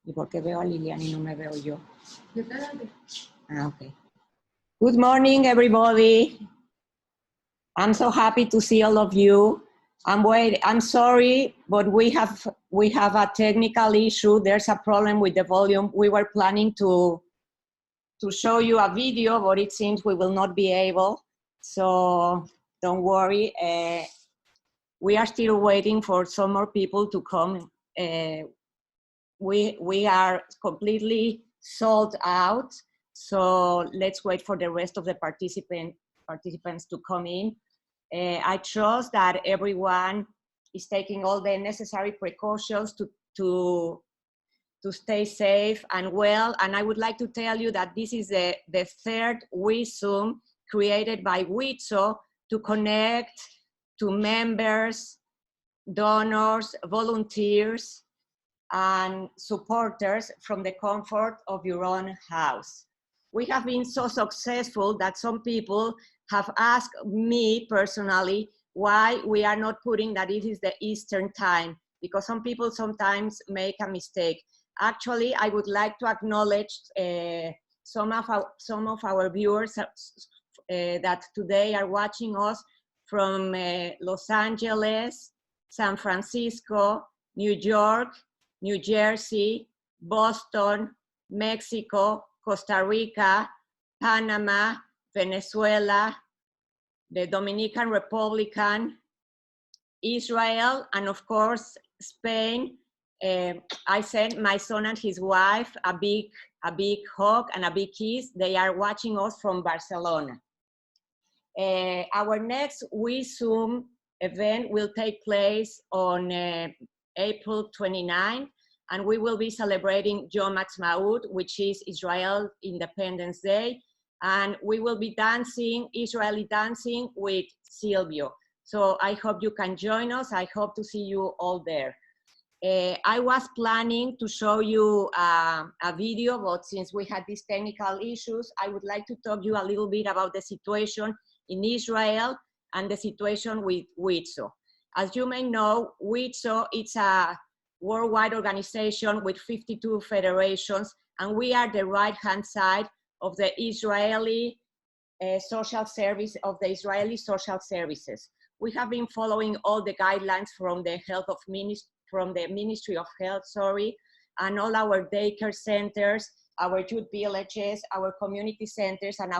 ¿Y por qué veo a Liliana y no me veo yo? Yo te la veo. Ah, okay. Good morning, everybody. I'm so happy to see all of you. I'm sorry, but we have a technical issue. There's a problem with the volume. We were planning to show you a video, but it seems we will not be able. So don't worry. We are still waiting for some more people to come. We are completely sold out. So let's wait for the rest of the participants to come in. I trust that everyone is taking all the necessary precautions to stay safe and well. And I would like to tell you that this is the third WIZOom created by WIZO to connect to members, donors, volunteers, and supporters from the comfort of your own house. We have been so successful that some people have asked me personally why we are not putting that it is the Eastern time, because some people sometimes make a mistake. Actually, I would like to acknowledge some of our viewers that today are watching us from Los Angeles, San Francisco, New York, New Jersey, Boston, Mexico, Costa Rica, Panama, Venezuela, the Dominican Republic, Israel, and of course, Spain. I sent my son and his wife a big hug and a big kiss. They are watching us from Barcelona. Our next WIZOom event will take place on April 29, and we will be celebrating Yom Ha'atzmaut, which is Israel Independence Day, and we will be dancing, Israeli dancing with Silvio. So I hope you can join us. I hope to see you all there. I was planning to show you a video, but since we had these technical issues, I would like to talk to you a little bit about the situation in Israel and the situation with WIZO. As you may know, WIZO is a worldwide organization with 52 federations, and we are the right-hand side of the Israeli social service, of the Israeli social services. We have been following all the guidelines from the Ministry of Health, and all our daycare centers, our youth villages, our community centers, and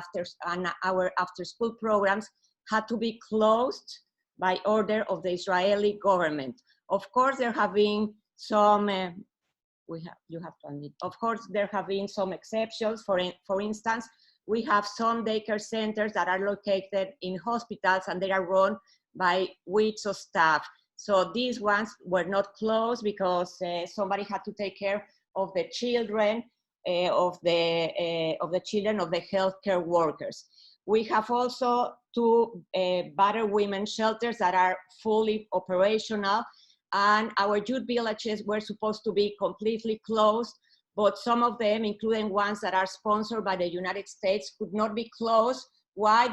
our after-school programs had to be closed by order of the Israeli government. Of course, there have been some, you have to admit, of course, there have been some exceptions. For instance, we have some daycare centers that are located in hospitals and they are run by WIZO staff. So these ones were not closed because somebody had to take care of the children, of the children of the healthcare workers. We have also two battered women shelters that are fully operational, and our youth villages were supposed to be completely closed, but some of them, including ones that are sponsored by the United States, could not be closed. Why?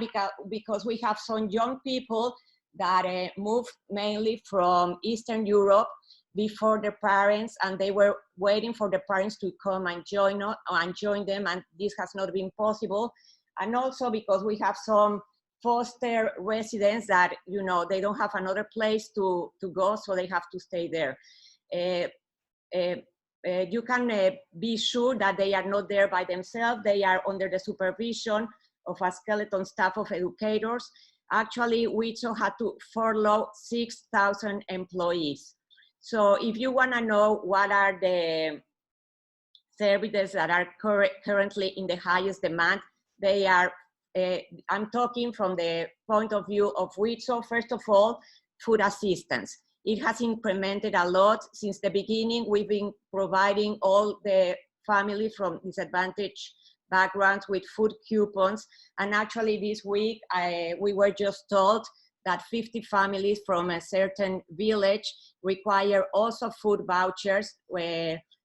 Because we have some young people that moved mainly from Eastern Europe before their parents, and they were waiting for the parents to come and join them, and this has not been possible. And also because we have some foster residents that, you know, they don't have another place to go, so they have to stay there. You can be sure that they are not there by themselves. They are under the supervision of a skeleton staff of educators. Actually, WIZO had to furlough 6,000 employees. So if you want to know what are the services that are currently in the highest demand, they are, I'm talking from the point of view of WIZO. First of all, food assistance. It has incremented a lot since the beginning. We've been providing all the families from disadvantaged backgrounds with food coupons. And actually this week, we were just told that 50 families from a certain village require also food vouchers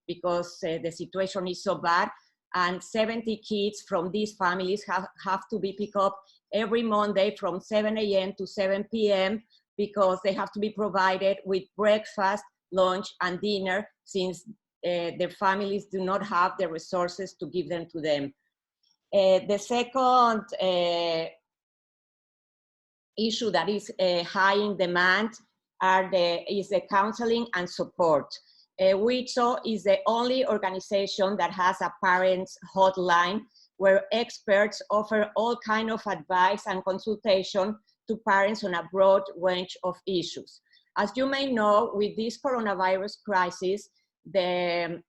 because the situation is so bad. And 70 kids from these families have to be picked up every Monday from 7 a.m. to 7 p.m. because they have to be provided with breakfast, lunch, and dinner, since their families do not have the resources to give them to them. The second issue that is high in demand is the counseling and support. WIZO is the only organization that has a parents hotline where experts offer all kinds of advice and consultation to parents on a broad range of issues. As you may know, with this coronavirus crisis, the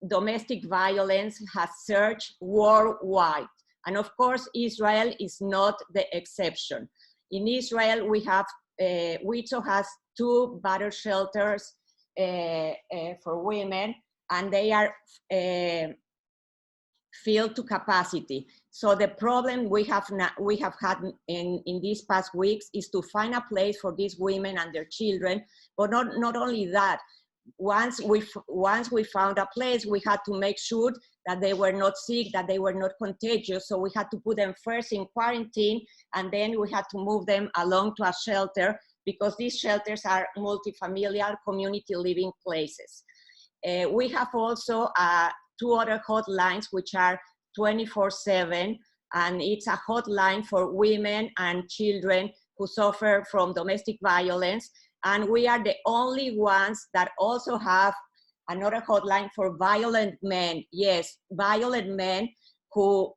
domestic violence has surged worldwide. And of course, Israel is not the exception. In Israel, we have, WIZO has 2 battle shelters for women, and they are filled to capacity. So the problem we have had in these past weeks is to find a place for these women and their children. But not only that, once we found a place, we had to make sure that they were not sick, that they were not contagious. So we had to put them first in quarantine, and then we had to move them along to a shelter, because these shelters are multifamilial community living places. We have also 2 other hotlines which are 24/7, and it's a hotline for women and children who suffer from domestic violence. And we are the only ones that also have another hotline for violent men. Yes, violent men who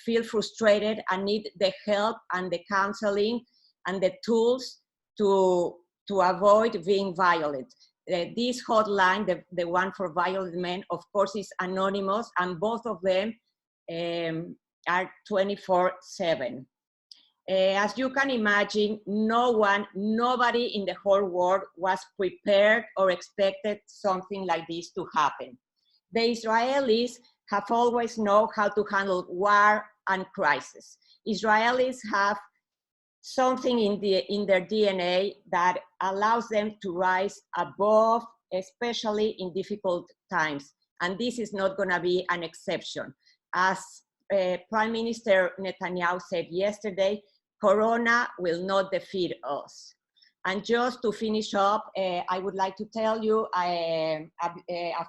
feel frustrated and need the help and the counseling and the tools to avoid being violent. This hotline, the one for violent men, of course, is anonymous, and both of them are 24/7. As you can imagine, nobody in the whole world was prepared or expected something like this to happen. The Israelis have always known how to handle war and crisis. Israelis have something in their DNA that allows them to rise above, especially in difficult times. And this is not going to be an exception. As Prime Minister Netanyahu said yesterday, Corona will not defeat us. And just to finish up, I would like to tell you a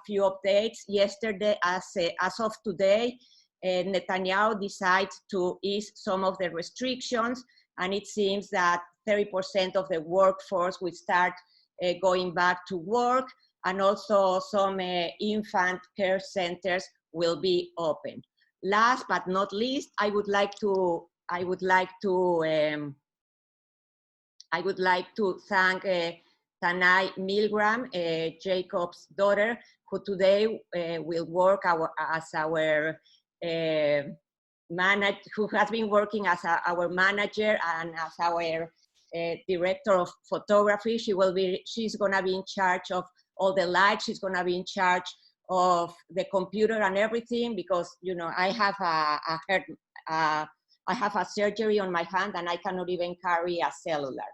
few updates. Yesterday, as of today, Netanyahu decided to ease some of the restrictions, and it seems that 30% of the workforce will start going back to work, and also some infant care centers will be open. Last but not least, I would like to thank Tanai Milgram, Jacob's daughter, who today will work as our who has been working as our manager and as our director of photography. She's gonna be in charge of all the lights. She's gonna be in charge of the computer and everything, because you know I have a surgery on my hand and I cannot even carry a cellular.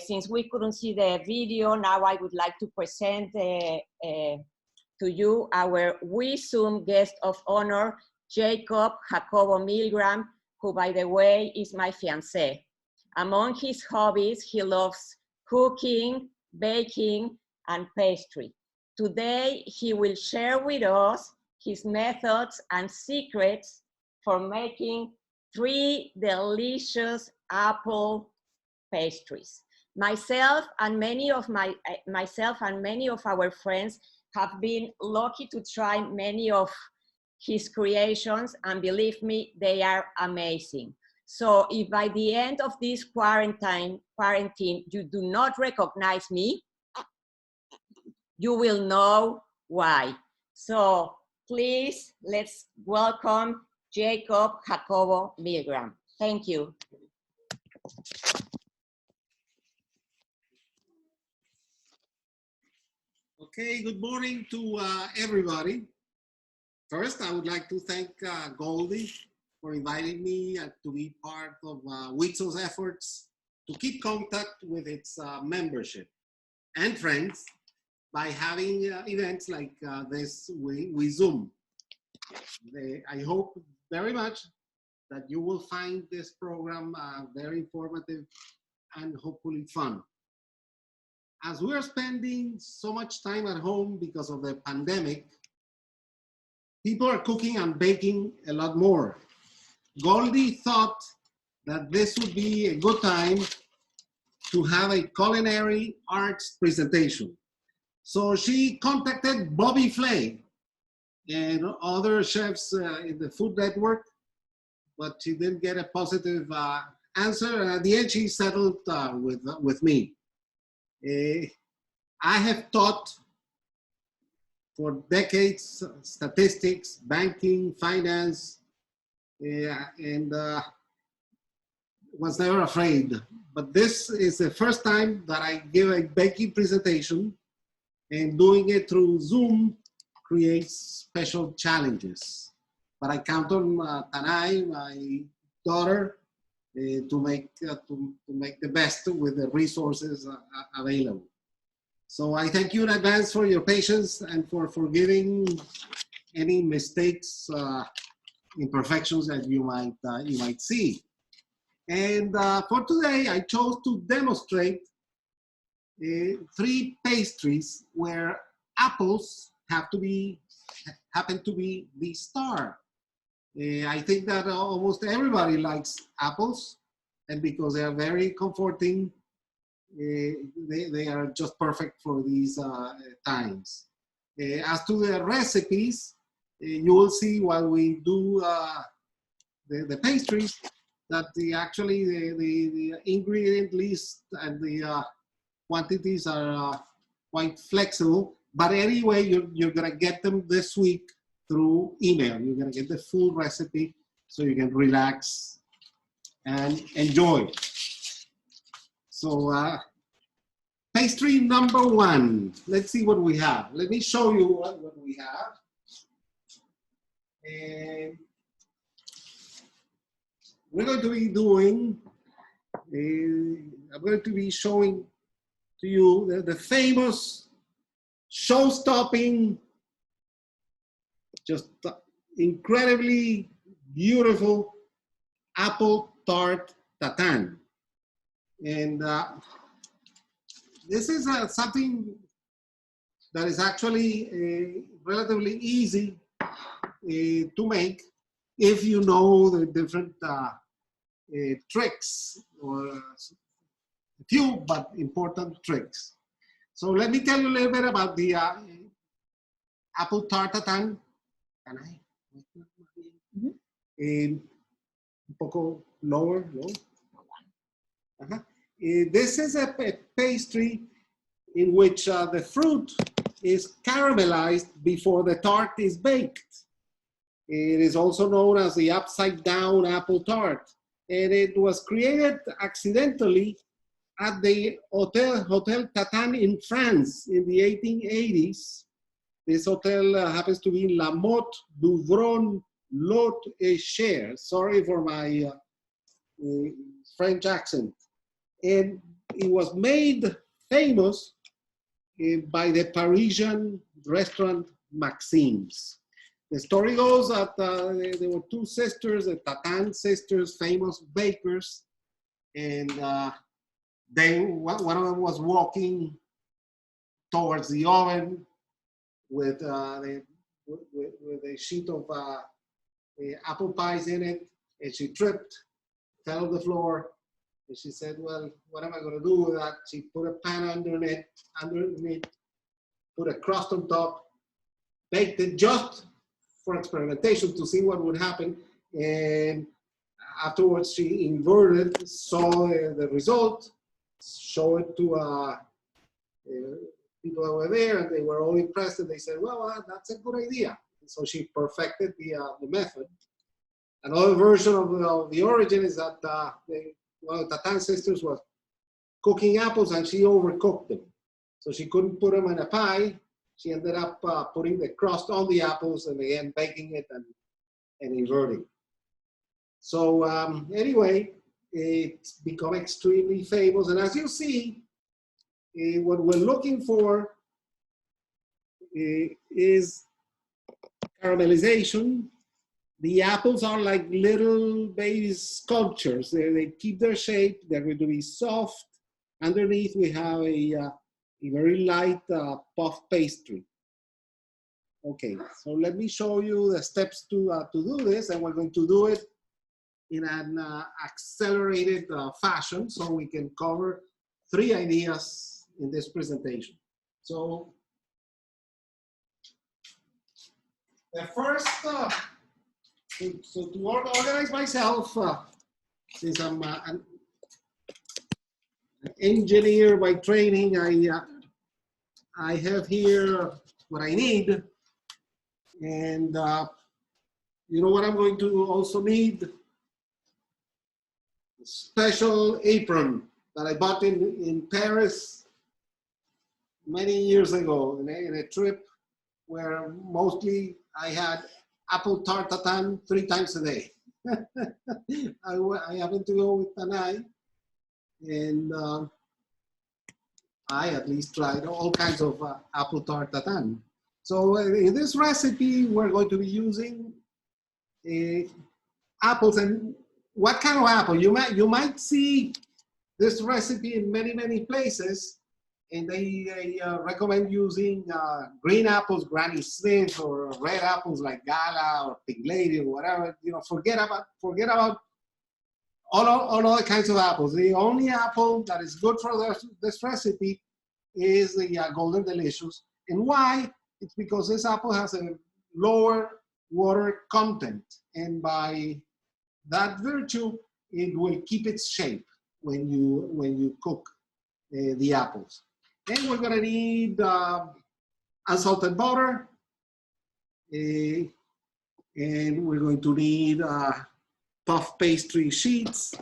Since we couldn't see the video, now I would like to present to you our WIZOom guest of honor, Jacob Jacobo Milgram, who, by the way, is my fiancé. Among his hobbies, he loves cooking, baking, and pastry. Today, he will share with us his methods and secrets for making 3 delicious apple pastries. Myself and many of our friends have been lucky to try many of his creations, and believe me, they are amazing. So if by the end of this quarantine you do not recognize me, you will know why. So please, let's welcome Jacob Jacobo Milgram. Thank you. Okay, good morning to everybody. First, I would like to thank Goldie for inviting me to be part of WIZO's efforts to keep contact with its membership and friends by having events like this WIZOom. I hope very much that you will find this program very informative and hopefully fun. as we're spending so much time at home because of the pandemic, people are cooking and baking a lot more. Goldie thought that this would be a good time to have a culinary arts presentation. So she contacted Bobby Flay and other chefs in the Food Network, but she didn't get a positive answer. And at the end, she settled with me. I have taught for decades statistics, banking, finance, and was never afraid. But this is the first time that I give a baking presentation, and doing it through Zoom creates special challenges. But I count on Tanay, my daughter, to make the best with the resources available. So I thank you in advance for your patience and for forgiving any mistakes, imperfections that you might see. And for today, I chose to demonstrate 3 pastries where apples happen to be the star. I think that almost everybody likes apples, and because they are very comforting, they are just perfect for these times. As to the recipes, you will see while we do the pastries that the ingredient list and the quantities are quite flexible. But anyway, you're gonna get them this week through email. You're gonna get the full recipe so you can relax and enjoy. So pastry number 1. Let's see what we have. Let me show you what we have. And we're going to be doing, I'm going to be showing to you the famous show-stopping, just incredibly beautiful apple tart tatin. And this is something that is actually relatively easy to make if you know the different tricks, or a few but important tricks. So let me tell you a little bit about the apple tart tatin. Can I? Un poco lower, low. This is a pastry in which the fruit is caramelized before the tart is baked. It is also known as the upside down apple tart. And it was created accidentally at the Hotel Tatin in France in the 1880s. This hotel happens to be La Motte Douvron Lot et Cher. Sorry for my French accent. And it was made famous by the Parisian restaurant Maxime's. The story goes that there were 2 sisters, the Tatin sisters, famous bakers, and one of them was walking towards the oven with a sheet of apple pies in it, and she tripped, fell on the floor, and she said, well, what am I going to do with that? She put a pan underneath, put a crust on top, baked it just for experimentation to see what would happen, and afterwards she inverted, saw the result, showed it to people that were there, and they were all impressed, and they said, well, that's a good idea. And so she perfected the method. Another version of the origin is that one of the Tatin sisters was cooking apples, and she overcooked them. So she couldn't put them in a pie. She ended up putting the crust on the apples and again baking it and inverting. So anyway, it's become extremely famous. And as you see, what we're looking for is caramelization. The apples are like little baby sculptures. They keep their shape. They're going to be soft. Underneath, we have a a very light puff pastry. Okay, so let me show you the steps to do this, and we're going to do it in an accelerated fashion so we can cover 3 ideas in this presentation. So the first, so to organize myself, since I'm an engineer by training, I have here what I need, and you know what I'm going to also need? A special apron that I bought in Paris many years ago in a trip where mostly I had apple tart tatin 3 times a day. I happened to go with Tanay, and I at least tried all kinds of apple tart tatin. So in this recipe, we're going to be using apples. And what kind of apple? You might see this recipe in many places, and they recommend using green apples, Granny Smith, or red apples like Gala or Pink Lady or whatever. You know, forget about all other kinds of apples. The only apple that is good for this recipe is the Golden Delicious. And why? It's because this apple has a lower water content, and by that virtue, it will keep its shape when you cook the apples. And we're gonna need unsalted butter, and we're going to need puff pastry sheets,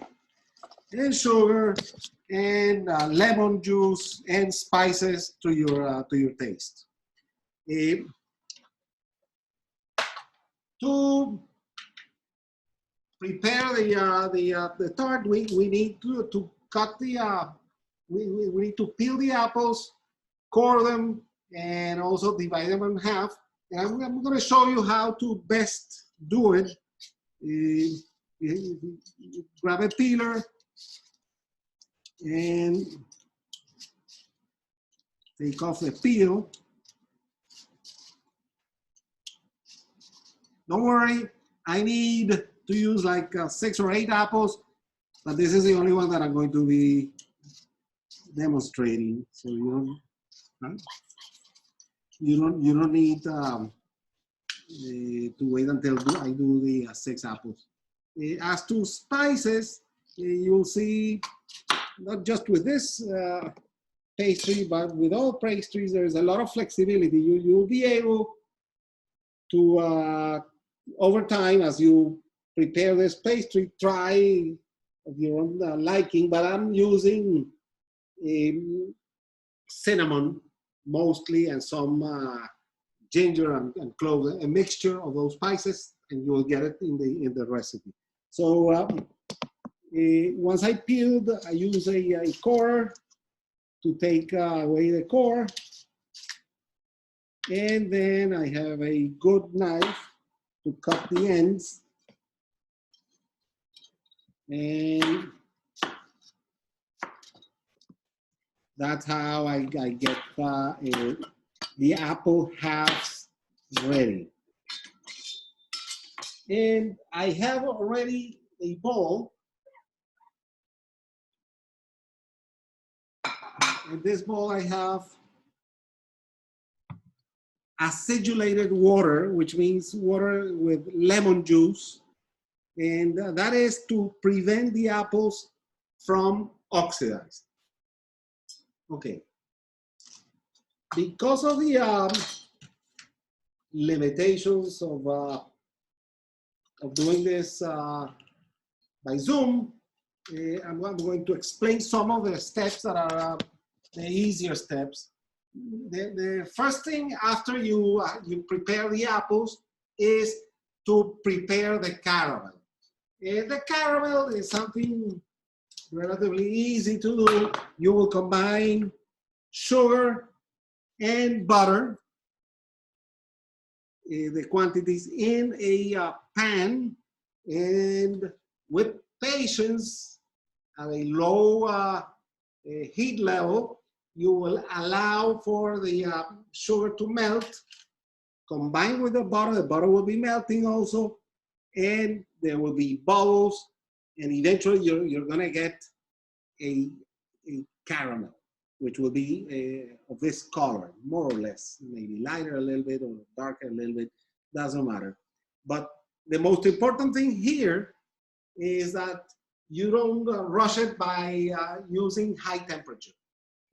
and sugar, and lemon juice, and spices to your taste. To prepare the tart, we need to cut the we need to peel the apples, core them, and also divide them in half. And I'm going to show you how to best do it. Grab a peeler and take off the peel. Don't worry, I need to use like 6 or 8 apples, but this is the only one that I'm going to be demonstrating. So you don't need to wait until I do the 6 apples. As to spices, you'll see not just with this pastry, but with all pastries, there's a lot of flexibility. You'll be able to, over time, as you prepare this pastry, try of your own liking, but I'm using cinnamon mostly, and some ginger and cloves, a mixture of those spices, and you will get it in the recipe. So once I peeled, I use a core to take away the core, and then I have a good knife to cut the ends, and that's how I get the apple halves ready. And I have already a bowl. In this bowl, I have acidulated water, which means water with lemon juice. And that is to prevent the apples from oxidizing. Okay. Because of the limitations of doing this by Zoom, I'm going to explain some of the steps that are the easier steps. The first thing after you prepare the apples is to prepare the caramel. The caramel is something relatively easy to do. You will combine sugar and butter, the quantities in a pan, and with patience at a low heat level, you will allow for the sugar to melt, combined with the butter will be melting also, and there will be bubbles, and eventually you're gonna get a caramel, which will be of this color, more or less, maybe lighter a little bit or darker a little bit, doesn't matter. But the most important thing here is that you don't rush it by using high temperature.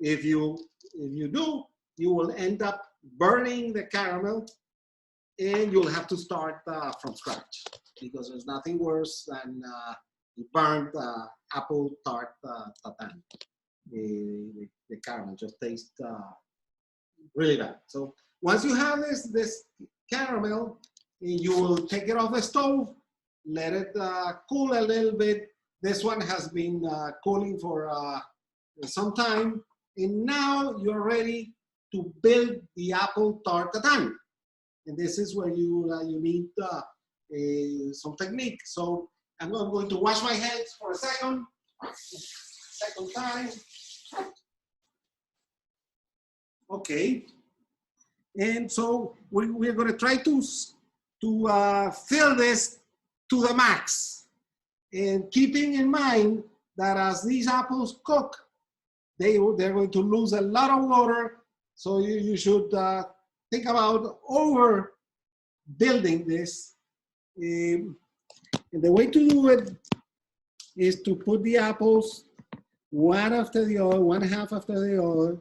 If you do, you will end up burning the caramel, and you'll have to start from scratch, because there's nothing worse than burnt apple tart tatin. The caramel just tastes really bad. So once you have this caramel, you will take it off the stove, let it cool a little bit. This one has been cooling for some time, and now you're ready to build the apple tart tatin. And this is where you need some technique. So I'm going to wash my hands for a second time. Okay, and so we're going to try to fill this to the max, and keeping in mind that as these apples cook, they're going to lose a lot of water. So you should think about over building this. And the way to do it is to put the apples one after the other, one half after the other,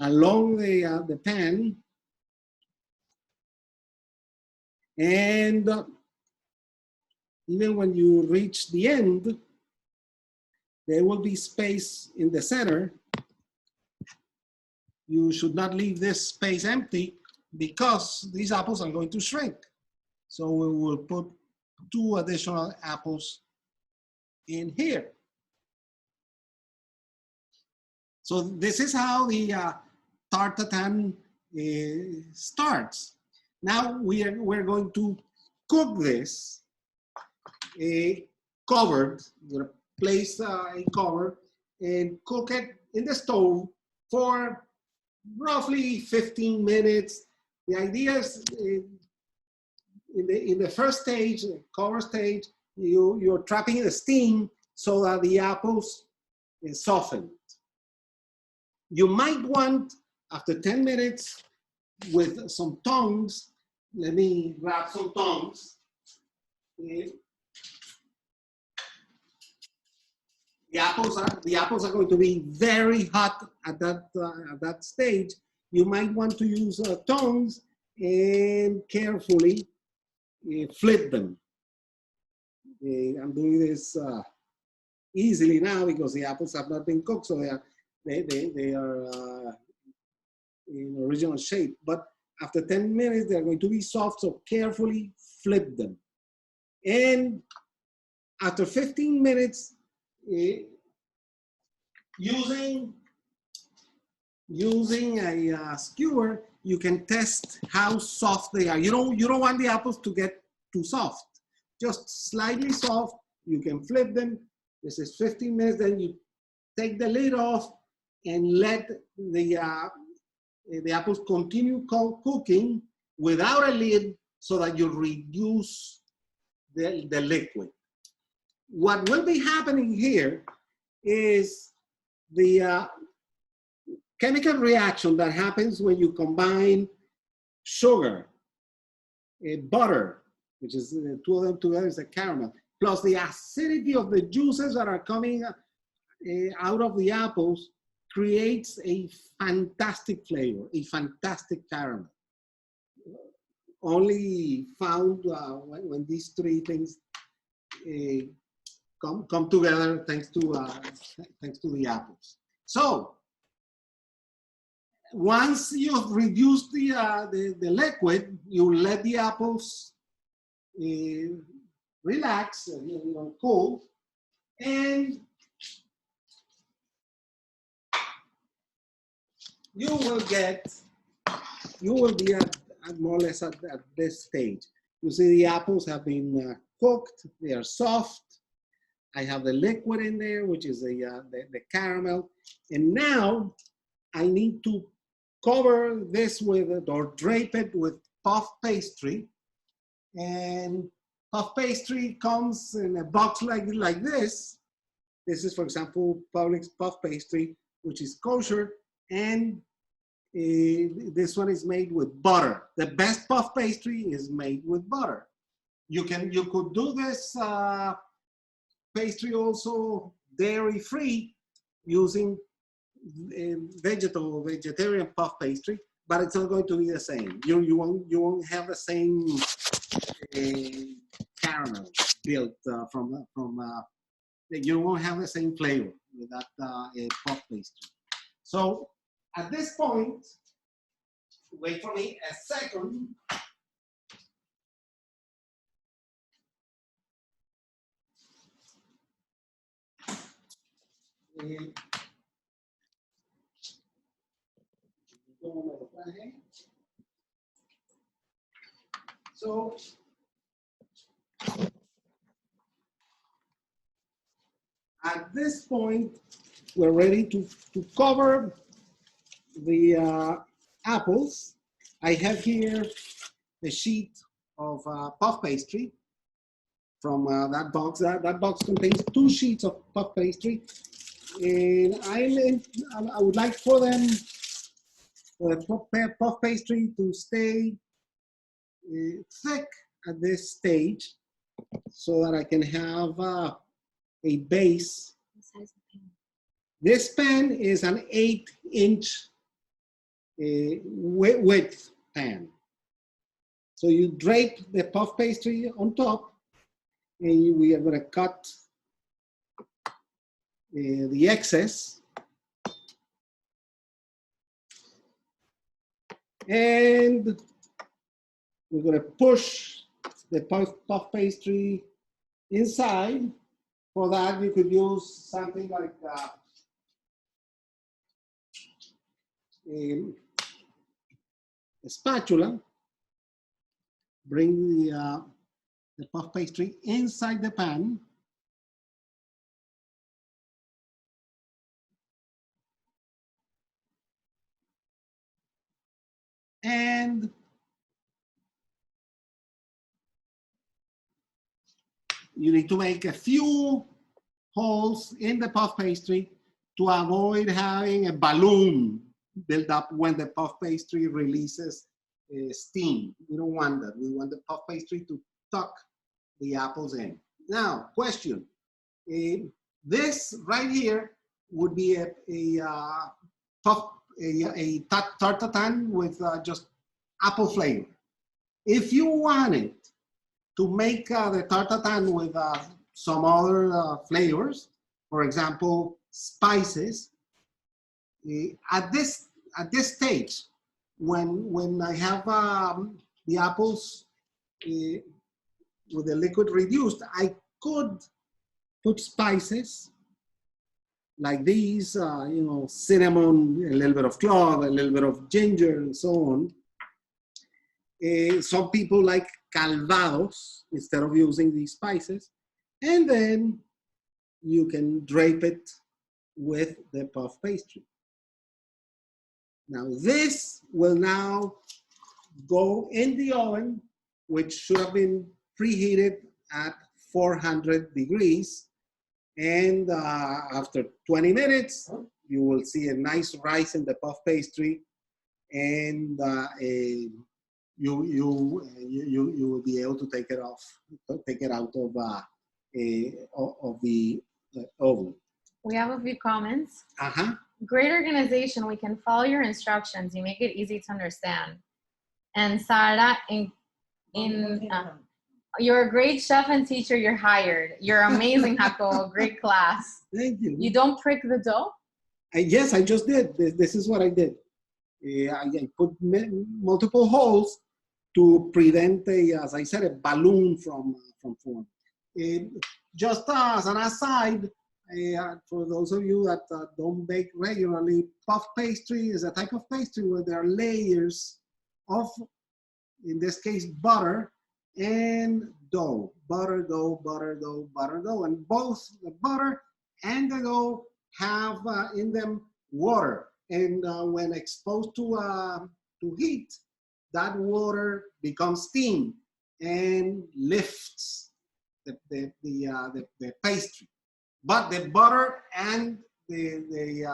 along the pan. And even when you reach the end, there will be space in the center. You should not leave this space empty, because these apples are going to shrink. So we will put 2 additional apples in here. So this is how the tart tatin starts. Now we're going to cook this covered. We're going to place a cover and cook it in the stove for roughly 15 minutes. The idea is in the first stage, the cover stage, you're trapping the steam so that the apples soften. You might want, after 10 minutes, with some tongs, let me grab some tongs. The apples are going to be very hot at that stage. You might want to use tongs and carefully flip them. I'm doing this easily now because the apples have not been cooked, so they are in original shape. But after 10 minutes, they're going to be soft, so carefully flip them. And after 15 minutes, using a skewer, you can test how soft they are. You don't want the apples to get too soft. Just slightly soft. You can flip them. This is 15 minutes. Then you take the lid off and let the apples continue cooking without a lid, so that you reduce the liquid. What will be happening here is the chemical reaction that happens when you combine sugar, butter, which is 2 of them together is a caramel, plus the acidity of the juices that are coming out of the apples, creates a fantastic flavor, a fantastic caramel. Only found when these 3 things come together, thanks to the apples. So once you've reduced the liquid, you let the apples relax, cool, and you will be at more or less at this stage. You see the apples have been cooked, they are soft. I have the liquid in there, which is the caramel. And now I need to cover this with it or drape it with puff pastry. And puff pastry comes in a box like this. This is, for example, Publix puff pastry, which is kosher, and this one is made with butter. The best puff pastry is made with butter. You could do this pastry also dairy-free using vegetarian puff pastry, but it's not going to be the same. You won't have the same caramel built you won't have the same flavor with that puff pastry. So at this point, wait for me a second. So at this point, we're ready to cover the apples. I have here a sheet of puff pastry from that box. That box contains 2 sheets of puff pastry. And I would like for them, the puff pastry to stay thick at this stage so that I can have a base. This pan is an 8-inch width pan. So you drape the puff pastry on top, and we are going to cut the excess. And we're going to push the puff pastry inside. For that, you could use something like a spatula. Bring the puff pastry inside the pan. And you need to make a few holes in the puff pastry to avoid having a balloon build up when the puff pastry releases steam. We don't want that. We want the puff pastry to tuck the apples in. Now, question. This right here would be a tartatan with just apple flavor. If you wanted to make the tartatan with some other flavors, for example, spices, at this stage, when I have the apples with the liquid reduced, I could put spices like these, you know, cinnamon, a little bit of clove, a little bit of ginger, and so on. Some people like calvados instead of using these spices. And then you can drape it with the puff pastry. Now this will now go in the oven, which should have been preheated at 400 degrees. And after 20 minutes, you will see a nice rise in the puff pastry, and you will be able to take it off, take it out of the oven. We have a few comments. Uh-huh. Great organization. We can follow your instructions. You make it easy to understand. And Sara, you're a great chef and teacher. You're hired. You're amazing, Jacobo. Great class. Thank you. You don't prick the dough? Yes, I just did. This is what I did. I put multiple holes to prevent, as I said, a balloon from forming. Just as an aside, for those of you that don't bake regularly, puff pastry is a type of pastry where there are layers of, in this case, butter and dough. Butter, dough, butter, dough, butter, dough. And both the butter and the dough have in them water. and when exposed to heat, that water becomes steam and lifts the pastry. But the butter and the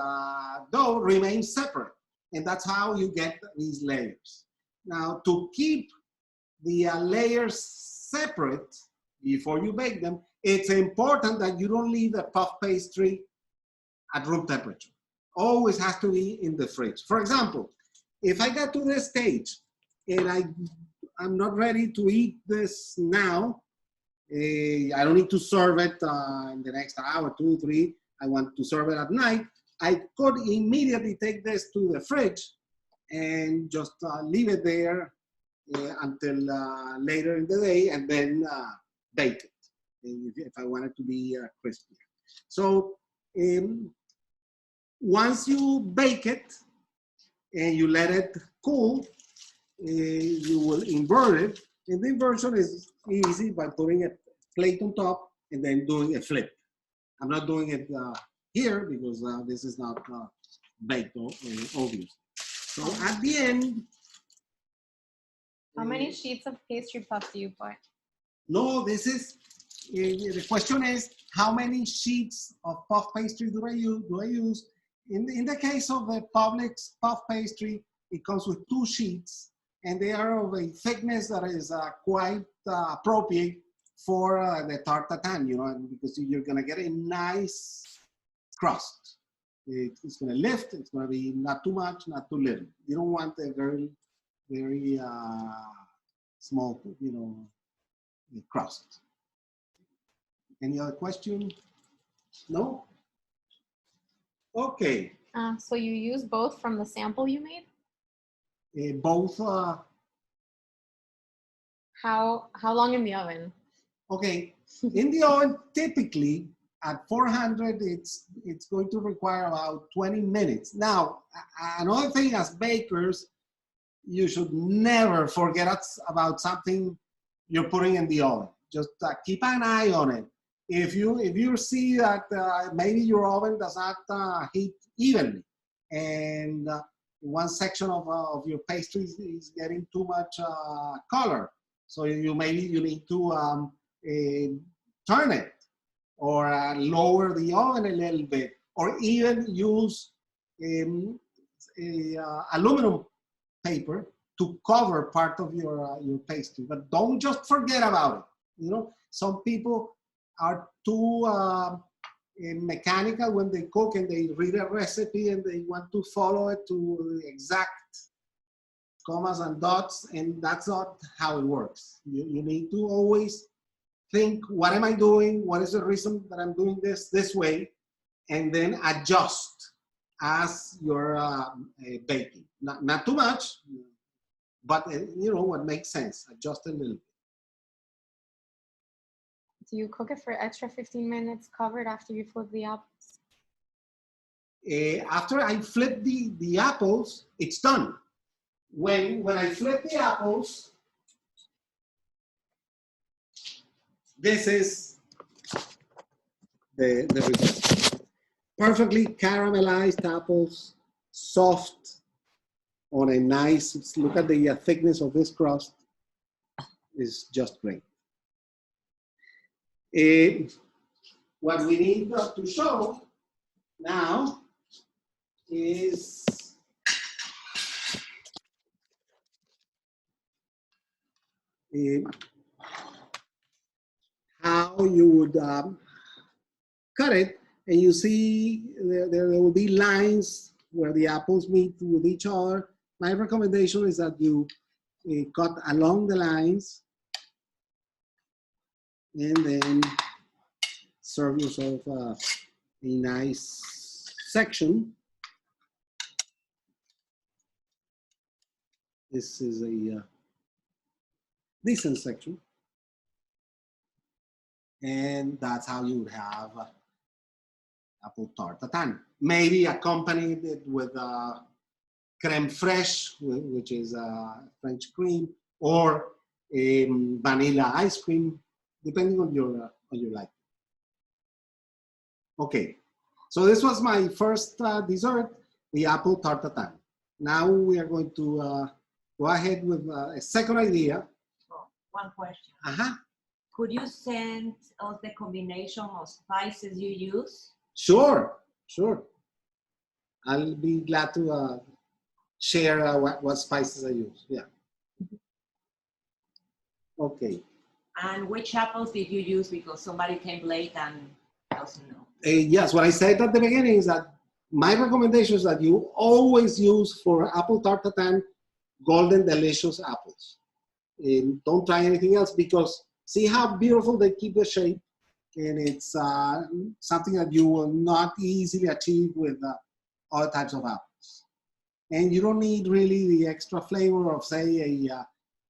dough remain separate, and that's how you get these layers. Now, to keep the layers separate before you bake them, it's important that you don't leave the puff pastry at room temperature. Always has to be in the fridge. For example, if I get to this stage and I'm not ready to eat this now, I don't need to serve it in the next hour, 2, 3. I want to serve it at night. I could immediately take this to the fridge and just leave it there until later in the day, and then bake it if I want it to be crispy. So once you bake it and you let it cool, you will invert it. And the inversion is easy by putting a plate on top and then doing a flip. I'm not doing it here because this is not baked, obviously. So at the end. How many sheets of pastry puff do you put? No, this is, the question is, how many sheets of puff pastry do I use? In the case of the Publix puff pastry, it comes with 2 sheets, and they are of a thickness that is quite appropriate for the tarte tatin, you know, because you're gonna get a nice crust. It's gonna lift, it's gonna be not too much, not too little. You don't want a very small, you know, crust. Any other question? No? Okay. So you use both from the sample you made? Both. How long in the oven? Okay, in the oven, typically at 400, it's going to require about 20 minutes. Now, another thing as bakers, you should never forget about something you're putting in the oven. Just keep an eye on it. If you see that maybe your oven does not heat evenly, and one section of your pastry is getting too much color, so you need to turn it, or lower the oven a little bit, or even use aluminum paper to cover part of your pastry. But don't just forget about it. You know, some people are too mechanical when they cook, and they read a recipe and they want to follow it to the exact commas and dots, and that's not how it works. You need to always think, what am I doing? What is the reason that I'm doing this way? And then adjust as you're baking. Not too much, but you know what makes sense. Adjust a little bit. Do you cook it for extra 15 minutes covered after you flip the apples? After I flip the apples, it's done. When I flip the apples, this is the result. Perfectly caramelized apples, soft, on a nice, look at the thickness of this crust, is just great. What we need to show now is how you would cut it, and you see there will be lines where the apples meet with each other. My recommendation is that you cut along the lines and then serve yourself a nice section. This is a decent section. And that's how you would have apple tarte tatin. Maybe accompanied it with crème fraîche, which is French cream, or vanilla ice cream, depending on your liking. Okay, so this was my first dessert. the apple tart tatin. Now we are going to go ahead with a second idea. Oh, one question. Uh-huh. Could you send us the combination of spices you use? Sure, sure. I'll be glad to share what spices I use. Yeah. Okay. And which apples did you use? Because somebody came late and doesn't know. Yes, what I said at the beginning is that my recommendation is that you always use for apple tart tatin golden delicious apples. Don't try anything else because see how beautiful they keep the shape, and it's something that you will not easily achieve with other types of apples. And you don't need really the extra flavor of, say,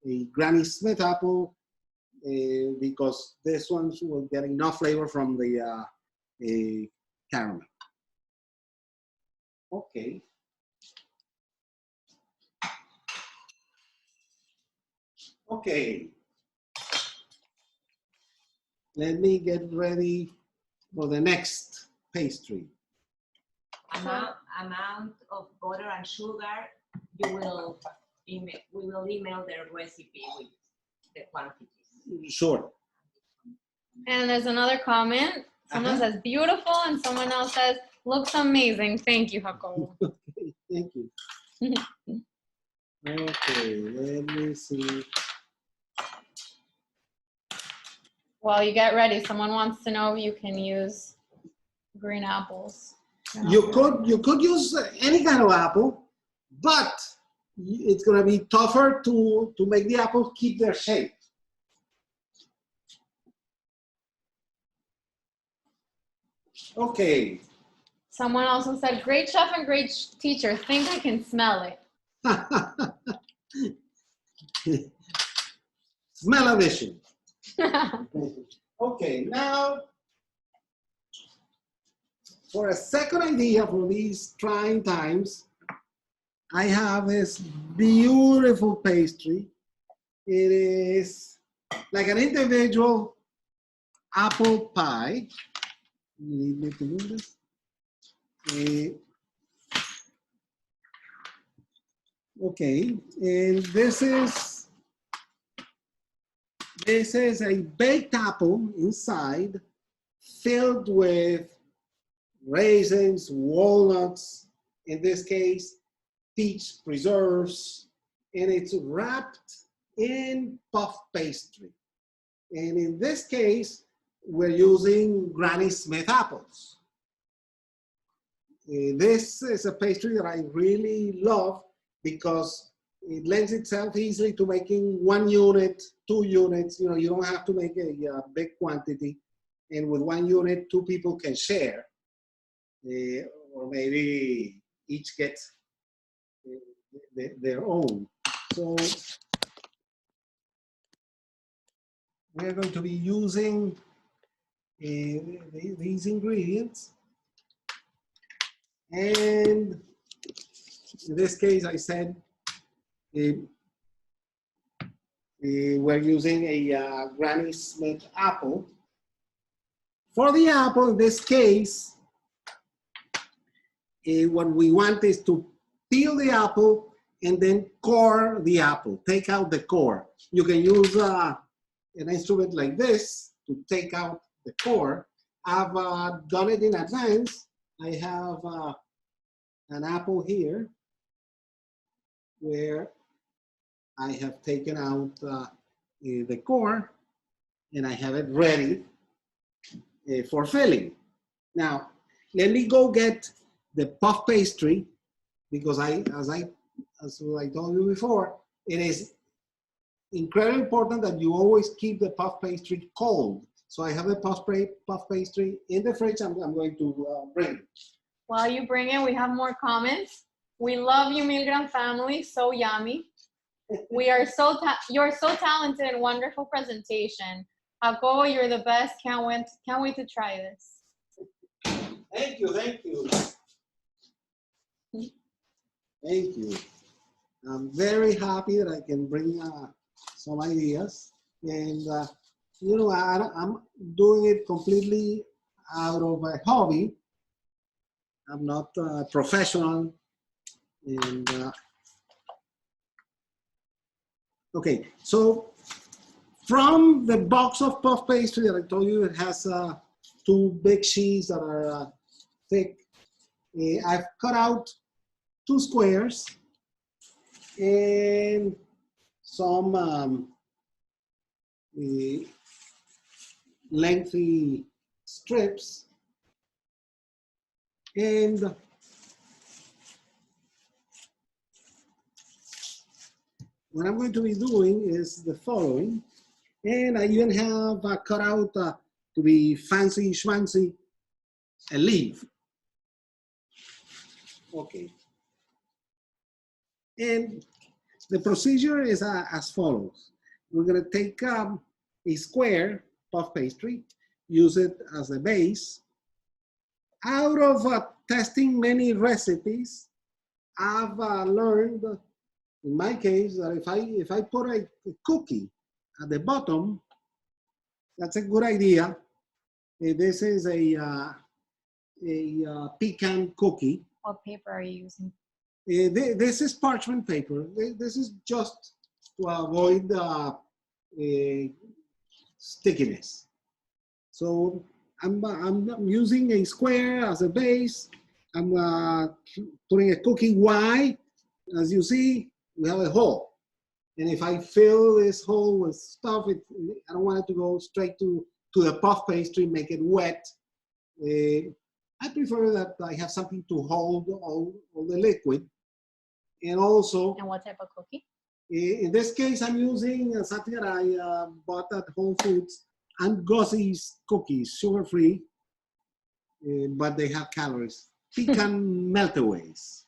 a Granny Smith apple because this ones will get enough flavor from the caramel. Okay. Okay. Let me get ready for the next pastry. Amount of butter and sugar, we will email the recipe with the quantities. Sure. And there's another comment. Someone says beautiful, and someone else says looks amazing. Thank you, Jacobo. Okay, thank you. Okay, let me see. While you get ready, someone wants to know if you can use green apples. You could use any kind of apple, but it's going to be tougher to make the apples keep their shape. Okay. Someone also said, great chef and great teacher. Think I can smell it. Smell-o-vision. Okay, now for a second idea for these trying times, I have this beautiful pastry. It is like an individual apple pie. You need me to move this? Okay, and this is a baked apple inside, filled with raisins, walnuts, in this case, peach preserves, and it's wrapped in puff pastry. And in this case, we're using Granny Smith apples. This is a pastry that I really love because it lends itself easily to making 1 unit, 2 units. You know, you don't have to make a big quantity. And with 1 unit, 2 people can share. Or maybe each gets their own. So we're going to be using these ingredients. And in this case, I said we're using a Granny Smith apple. For the apple, in this case, what we want is to peel the apple and then core the apple, take out the core. You can use an instrument like this to take out the core. I've done it in advance. I have an apple here where I have taken out the core and I have it ready for filling. Now, let me go get the puff pastry because as I told you before, it is incredibly important that you always keep the puff pastry cold. So I have the puff pastry in the fridge. I'm going to bring it. While you bring it, we have more comments. We love you, Milgram family. So yummy. You're so talented and wonderful presentation. Jacobo, you're the best. Can't wait to try this. Thank you, thank you. Thank you. I'm very happy that I can bring some ideas. And, you know, I'm doing it completely out of a hobby. I'm not professional And okay, so from the box of puff pastry that I told you, it has two big sheets that are thick. I've cut out 2 squares and some lengthy strips. And what I'm going to be doing is the following. And I even have cut out, to be fancy schmancy, a leaf. Okay. And the procedure is as follows. We're going to take a square puff pastry, use it as a base. Out of testing many recipes, I've learned, in my case, that if I put a cookie at the bottom, that's a good idea. This is a pecan cookie. What paper are you using? This is parchment paper. This is just to avoid stickiness. So I'm using a square as a base. I'm putting a cookie Y. As you see, we have a hole. And if I fill this hole with stuff, I don't want it to go straight to the puff pastry, make it wet. I prefer that I have something to hold all the liquid. And also, And what type of cookie? in this case, I'm using something that I bought at Whole Foods, Angosie's cookies, sugar-free, but they have calories. Pecan meltaways.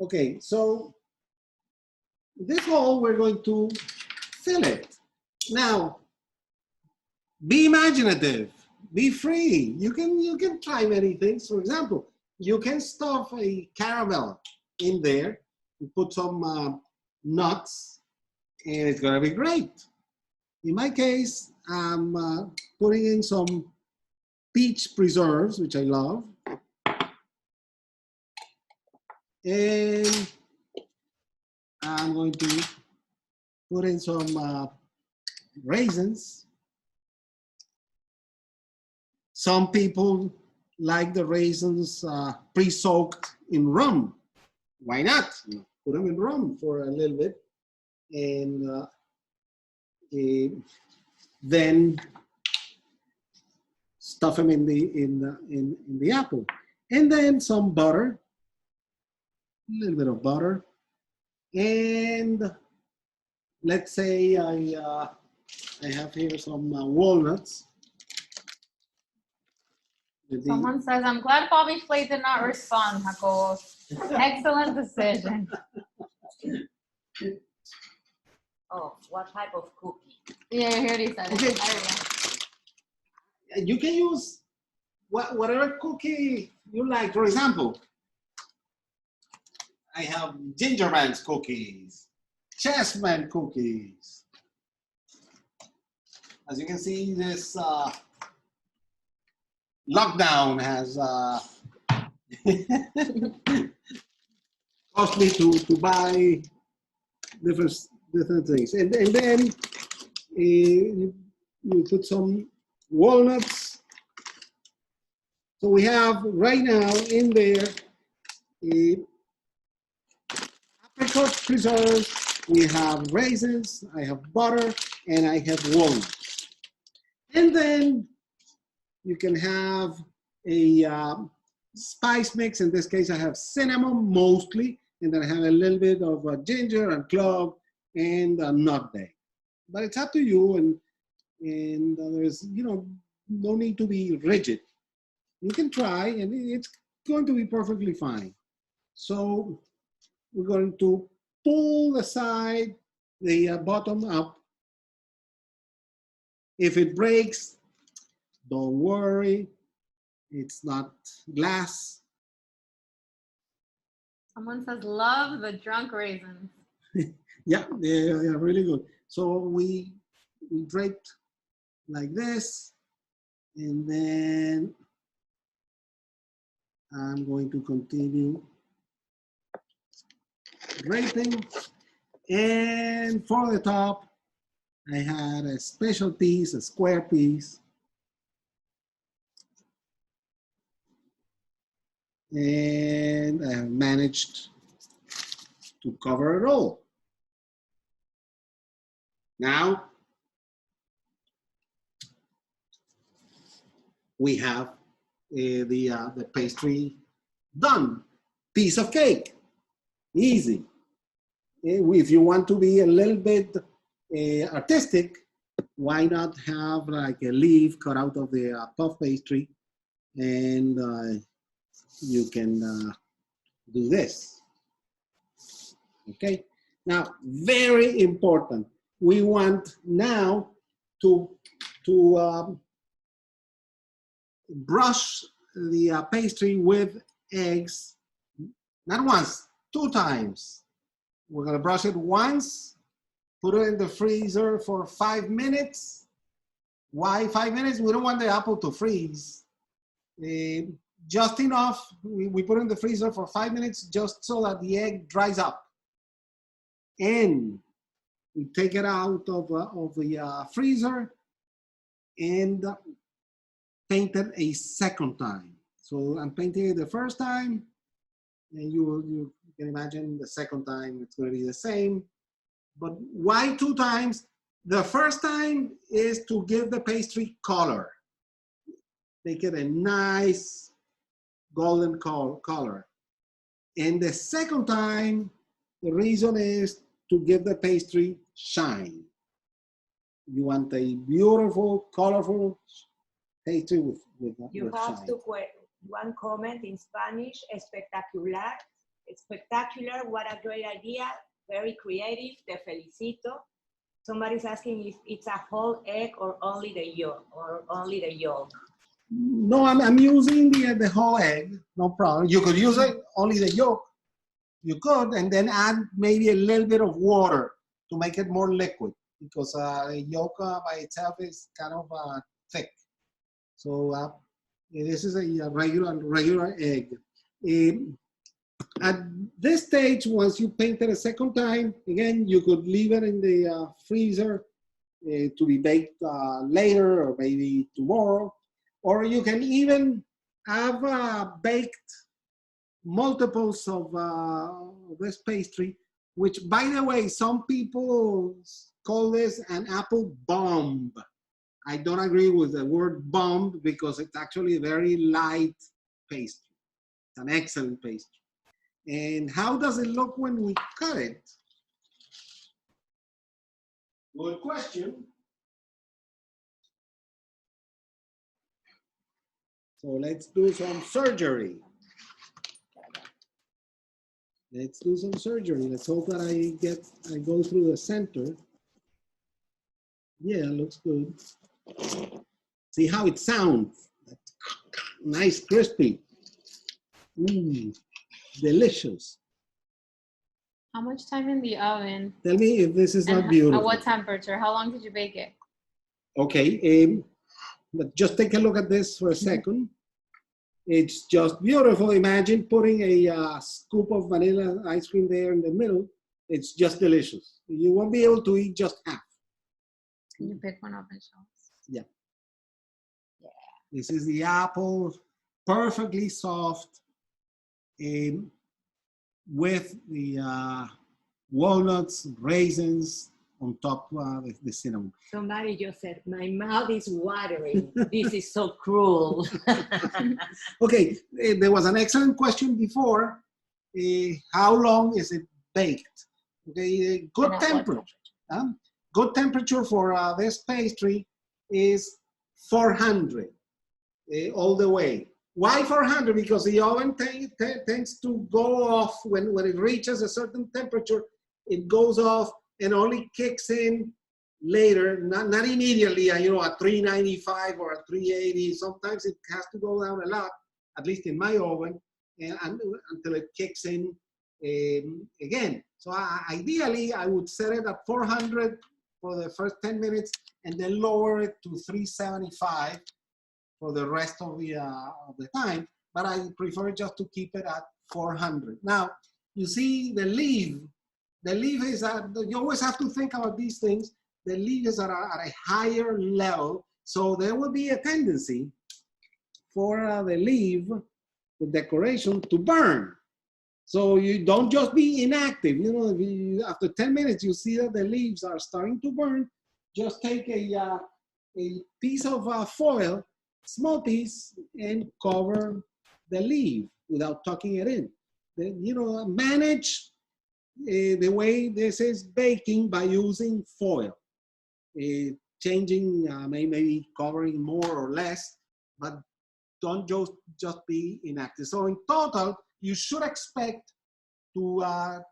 Okay, so this hole, we're going to fill it. Now, be imaginative, be free. You can try many things. For example, you can stuff a caramel in there, you put some nuts, and it's gonna be great. In my case, I'm putting in some peach preserves, which I love. And I'm going to put in some raisins. Some people like the raisins pre-soaked in rum. Why not? Put them in rum for a little bit, and then stuff them in the apple, and then some butter, a little bit of butter, and let's say I have here some walnuts. Someone says, I'm glad Bobby Flay did not respond, Jacobo. Excellent decision. Oh, what type of cookie? Yeah, I heard he said Okay. it. There You can use whatever cookie you like. For example, I have gingerbread cookies, chessman cookies. As you can see, this lockdown has cost me to buy different things. And then you put some walnuts. So we have right now in there apricot preserves, we have raisins, I have butter, and I have walnuts. And then you can have a spice mix. In this case, I have cinnamon mostly, and then I have a little bit of ginger and clove and nutmeg. But it's up to you, and there's no need to be rigid. You can try, and it's going to be perfectly fine. So we're going to pull the side, the bottom up. If it breaks, don't worry, it's not glass. Someone says, love the drunk raisins. Yeah, they're really good. So we draped like this, and then I'm going to continue draping. And for the top, I had a special piece, a square piece. And I have managed to cover it all. Now, we have the pastry done. Piece of cake, easy. If you want to be a little bit artistic, why not have like a leaf cut out of the puff pastry, and you can do this. Okay. Now, very important. We want now to brush the pastry with eggs, not once, 2 times. We're gonna brush it once, put it in the freezer for 5 minutes. Why 5 minutes? We don't want the apple to freeze. Just enough, we put it in the freezer for 5 minutes just so that the egg dries up. And we take it out of the freezer and paint it a second time. So I'm painting it the first time, and you can imagine the second time it's going to be the same. But why 2 times? The first time is to give the pastry color. Make it a nice golden color. And the second time, the reason is to give the pastry shine. You want a beautiful, colorful pastry with You have shine. one comment in Spanish, espectacular. Spectacular, what a great idea, very creative, te felicito. Somebody's asking if it's a whole egg or only the yolk. No, I'm using the whole egg, no problem. You could use it only the yolk. You could, and then add maybe a little bit of water to make it more liquid, because the yolk by itself is kind of thick. So this is a regular egg. At this stage, once you paint it a second time, again, you could leave it in the freezer to be baked later or maybe tomorrow. Or you can even have baked multiples of this pastry, which, by the way, some people call this an apple bomb. I don't agree with the word bomb because it's actually a very light pastry. It's an excellent pastry. And how does it look when we cut it? Good question. So let's do some surgery. Let's do some surgery. Let's hope that I go through the center. Yeah, looks good. See how it sounds. Nice, crispy. Delicious. How much time in the oven? Tell me if this is And not beautiful. at what temperature? How long did you bake it? Okay, but just take a look at this for a second. It's just beautiful. Imagine putting a scoop of vanilla ice cream there in the middle. It's just delicious. You won't be able to eat just half. Can you pick one up and show us? Yeah. Yeah. This is the apple, perfectly soft, with the walnuts, raisins on top of the cinnamon. Somebody just said, my mouth is watering. This is so cruel. Okay, there was an excellent question before. How long is it baked? Okay, good temperature. Good temperature for this pastry is 400 all the way. Why 400? Because the oven tends to go off when it reaches a certain temperature. It goes off and only kicks in later, not immediately, you know, at 395 or at 380. Sometimes it has to go down a lot, at least in my oven, and until it kicks in again. So ideally, I would set it at 400 for the first 10 minutes and then lower it to 375 for the rest of the time. But I prefer just to keep it at 400. Now, you see the leaf. The leaf is, you always have to think about these things. The leaf is at a higher level. So there will be a tendency for the leaf, the decoration, to burn. So you don't just be inactive. You know, if you, after 10 minutes, you see that the leaves are starting to burn, just take a piece of foil, small piece, and cover the leaf without tucking it in. Then, you know, manage the way this is baking by using foil. Changing, maybe covering more or less, but don't just be inactive. So in total, you should expect to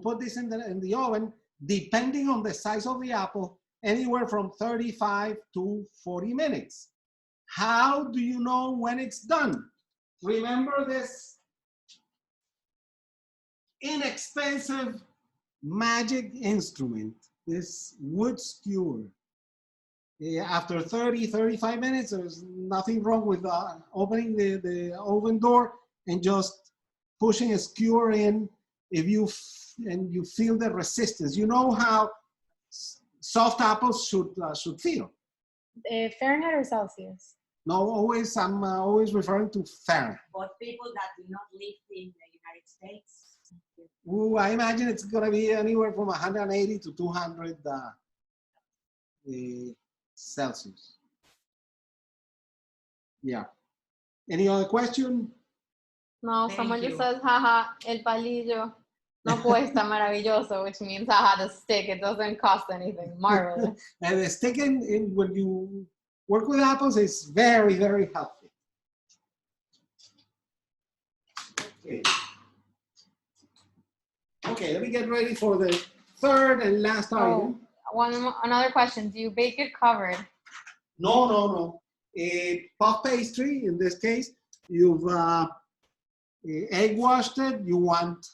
put this in the oven, depending on the size of the apple, anywhere from 35 to 40 minutes. How do you know when it's done? Remember this inexpensive magic instrument, this wood skewer. After 30, 35 minutes, there's nothing wrong with opening the oven door and just pushing a skewer in. If you feel the resistance, you know how soft apples should feel. Fahrenheit or Celsius? No, always I'm always referring to Fahrenheit. But people that do not live in the United States. Ooh, I imagine it's gonna be anywhere from 180 to 200 Celsius. Yeah. Any other question? No, Thank someone just you. says, haha, el palillo no cuesta maravilloso, which means, haha, the stick, it doesn't cost anything. Marvelous. And the stick in when you work with apples is very, very healthy. Okay. Okay, let me get ready for the third and last item. Another question. Do you bake it covered? No. Puff pastry, in this case, you've egg washed it. You want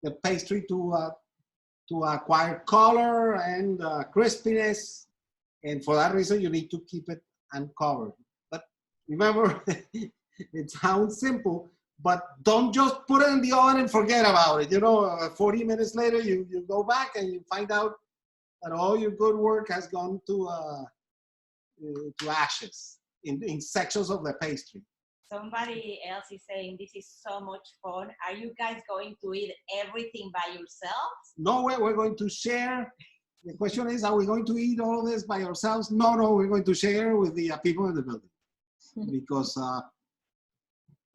the pastry to acquire color and crispiness. And for that reason, you need to keep it uncovered. But remember, it sounds simple, but don't just put it in the oven and forget about it. You know, 40 minutes later, you go back and you find out that all your good work has gone to ashes in sections of the pastry. Somebody else is saying this is so much fun. Are you guys going to eat everything by yourselves? No, we're going to share. The question is, are we going to eat all of this by ourselves? No, we're going to share with the people in the building because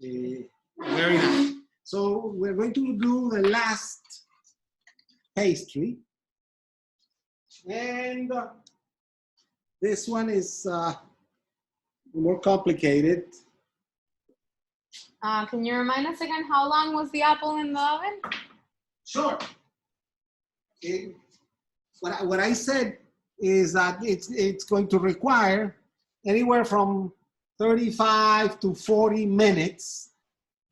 very nice. So we're going to do the last pastry. And this one is more complicated. Can you remind us again, how long was the apple in the oven? Sure. What I said is that it's going to require anywhere from 35 to 40 minutes,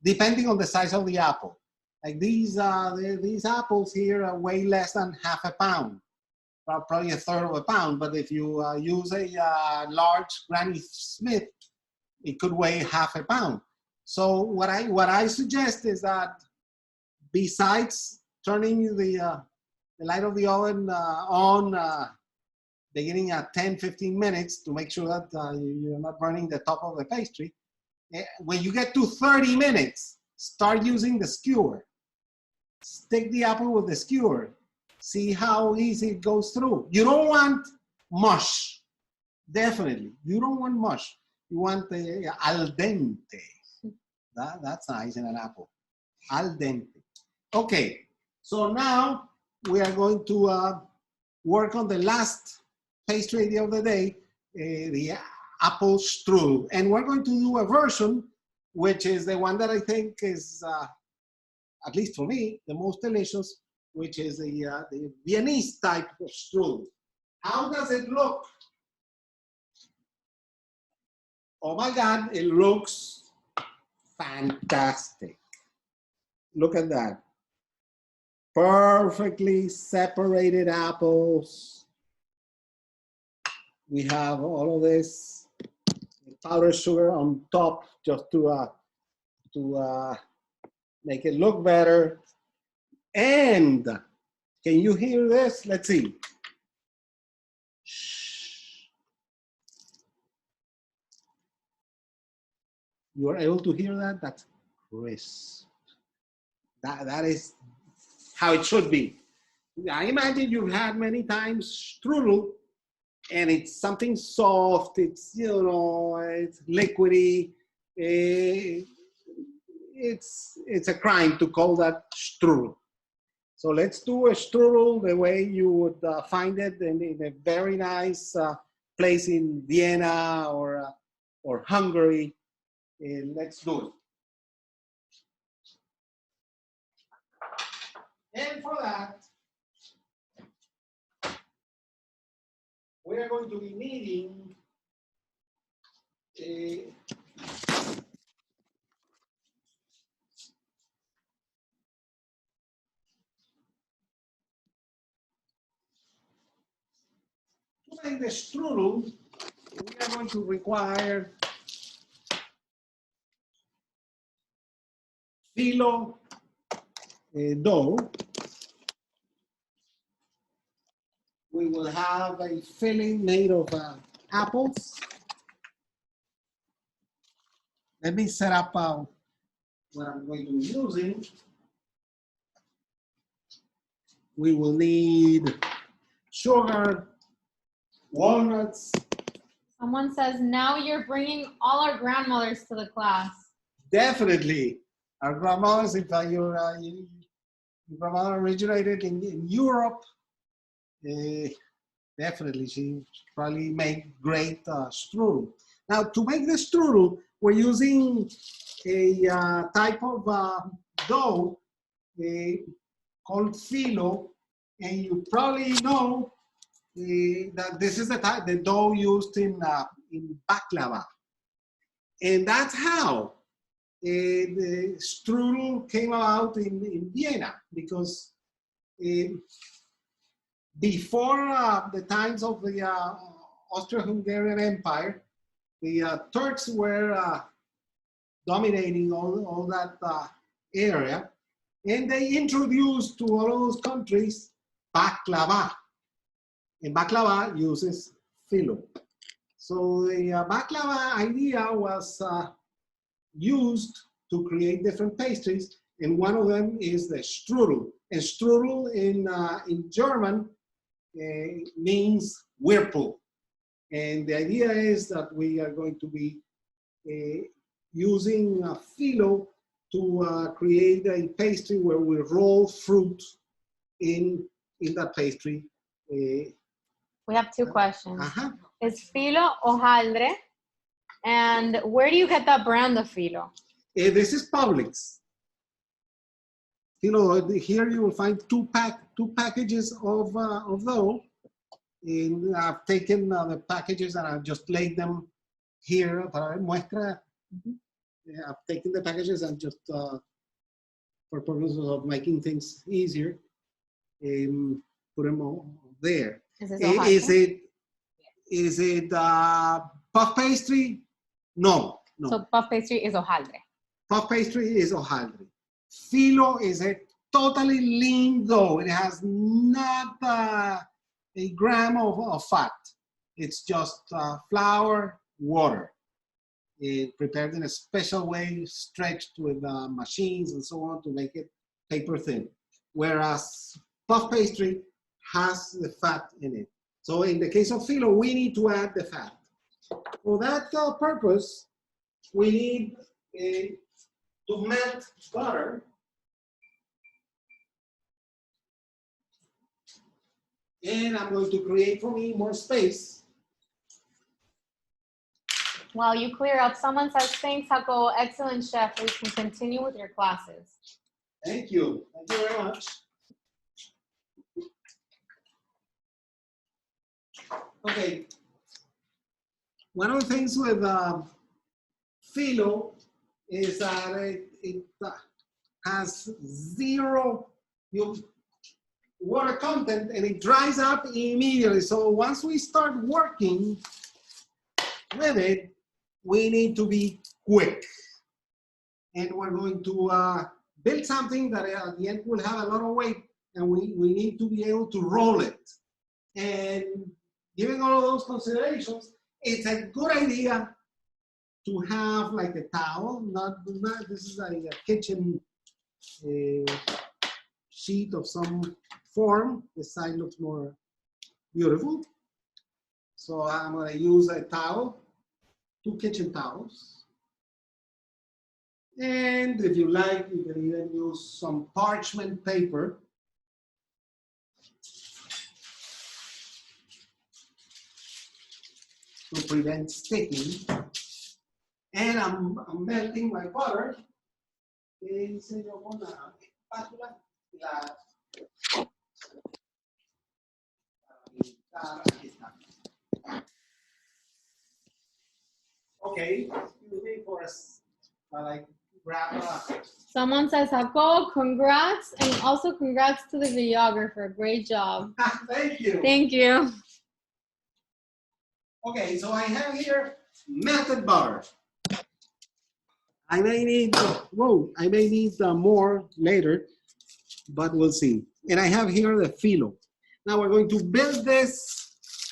depending on the size of the apple. Like these apples here weigh less than half a pound, probably a third of a pound. But if you use a large Granny Smith, it could weigh half a pound. So what I suggest is that besides turning the light of the oven on beginning at 10-15 minutes to make sure that you're not burning the top of the pastry, when you get to 30 minutes, start using the skewer. Stick the apple with the skewer. See how easy it goes through. You don't want mush. Definitely. You don't want mush. You want the al dente. That's nice in an apple. Al dente. Okay. So now we are going to work on the last pastry of the day, the apple strudel. And we're going to do a version, which is the one that I think is, at least for me, the most delicious, which is the Viennese type of strudel. How does it look? Oh my God, it looks fantastic. Look at that. Perfectly separated apples. We have all of this powdered sugar on top just to make it look better. And can you hear this? Let's see. You are able to hear that? That's crisp. That is how it should be. I imagine you've had many times strudel, and it's something soft. It's, you know, it's liquidy. It's a crime to call that strudel. So let's do a strudel the way you would find it in a very nice place in Vienna or Hungary. Let's do it. And for that, we are going to be needing to make the strudel, we are going to require phyllo dough. We will have a filling made of apples. Let me set up what I'm going to be using. We will need sugar, walnuts. Someone says, now you're bringing all our grandmothers to the class. Definitely. Our grandmothers, if your grandmother originated in Europe, definitely she probably made great strudel. Now, to make the strudel, we're using a type of dough called phyllo, and you probably know that this is the dough used in baklava. And that's how the strudel came about in Vienna, because before the times of the Austro-Hungarian Empire, the Turks were dominating all that area, and they introduced to all of those countries baklava. And baklava uses phyllo. So the baklava idea was used to create different pastries, and one of them is the strudel. And strudel in German means whirlpool. And the idea is that we are going to be using phyllo to create a pastry where we roll fruit in that pastry. We have two questions. Is phyllo hojaldre? And where do you get that brand of phyllo? This is Publix. You know, here you will find two packages of dough. And I've taken the packages and I've just laid them here para muestra. I've taken the packages and just for purposes of making things easier, put them all there. Is it puff pastry? No. So puff pastry is hojaldre. Puff pastry is hojaldre. Phyllo is a totally lean dough. It has not a gram of fat. It's just flour, water. Prepared in a special way, stretched with machines and so on to make it paper thin. Whereas puff pastry has the fat in it. So in the case of phyllo, we need to add the fat. For that purpose, we need to melt butter. And I'm going to create for me more space. While you clear up, someone says, thanks, Jacobo, excellent chef. We can continue with your classes. Thank you. Thank you very much. Okay. One of the things with phyllo is that it has zero water content and it dries up immediately. So once we start working with it, we need to be quick. And we're going to build something that at the end will have a lot of weight, and we need to be able to roll it. And given all of those considerations, it's a good idea to have like a towel, not this is a kitchen sheet of some form. This side looks more beautiful. So I'm going to use a towel, 2 kitchen towels. And if you like, you can even use some parchment paper. To prevent sticking. And I'm melting my butter. Okay, excuse me for us while I grab a... Someone says, Jacobo, congrats, and also congrats to the videographer. Great job. Thank you. Thank you. Okay, so I have here melted butter. I may need, I may need more later, but we'll see. And I have here the filo. Now we're going to build this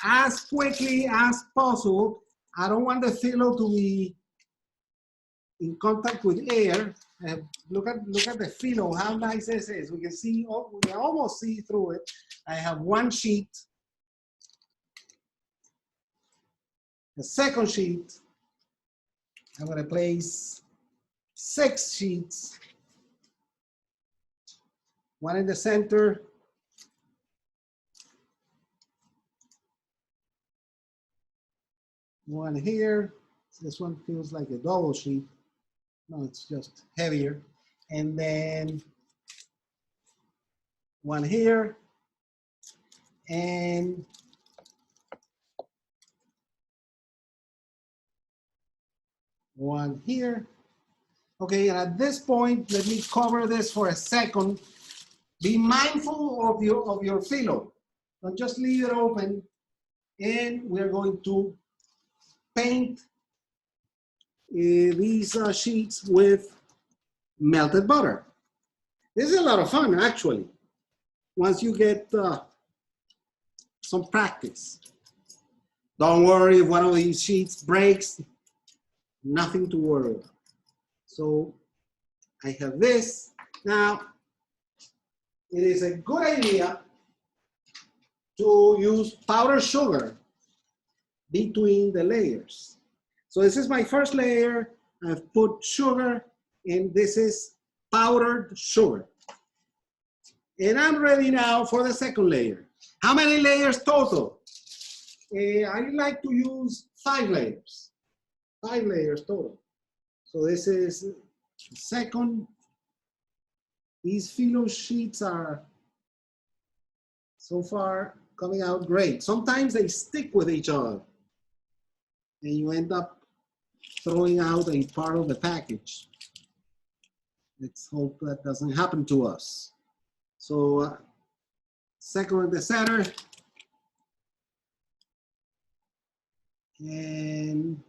as quickly as possible. I don't want the filo to be in contact with air. Look at the filo, how nice this is. We can see, we can almost see through it. I have 1 sheet. The second sheet, I'm going to place 6 sheets. 1 in the center. 1 here. This one feels like a double sheet. No, it's just heavier. And then 1 here. And 1 here. Okay, and at this point, let me cover this for a second. Be mindful of your filo. Don't just leave it open. And we're going to paint these sheets with melted butter. This is a lot of fun, actually, once you get some practice. Don't worry if one of these sheets breaks. Nothing to worry about. So I have this. Now, it is a good idea to use powdered sugar between the layers. So this is my first layer. I've put sugar, and this is powdered sugar. And I'm ready now for the second layer. How many layers total? I like to use 5 layers. 5 layers total. So this is the second. These filo sheets are so far coming out great. Sometimes they stick with each other, and you end up throwing out a part of the package. Let's hope that doesn't happen to us. So second in the center. And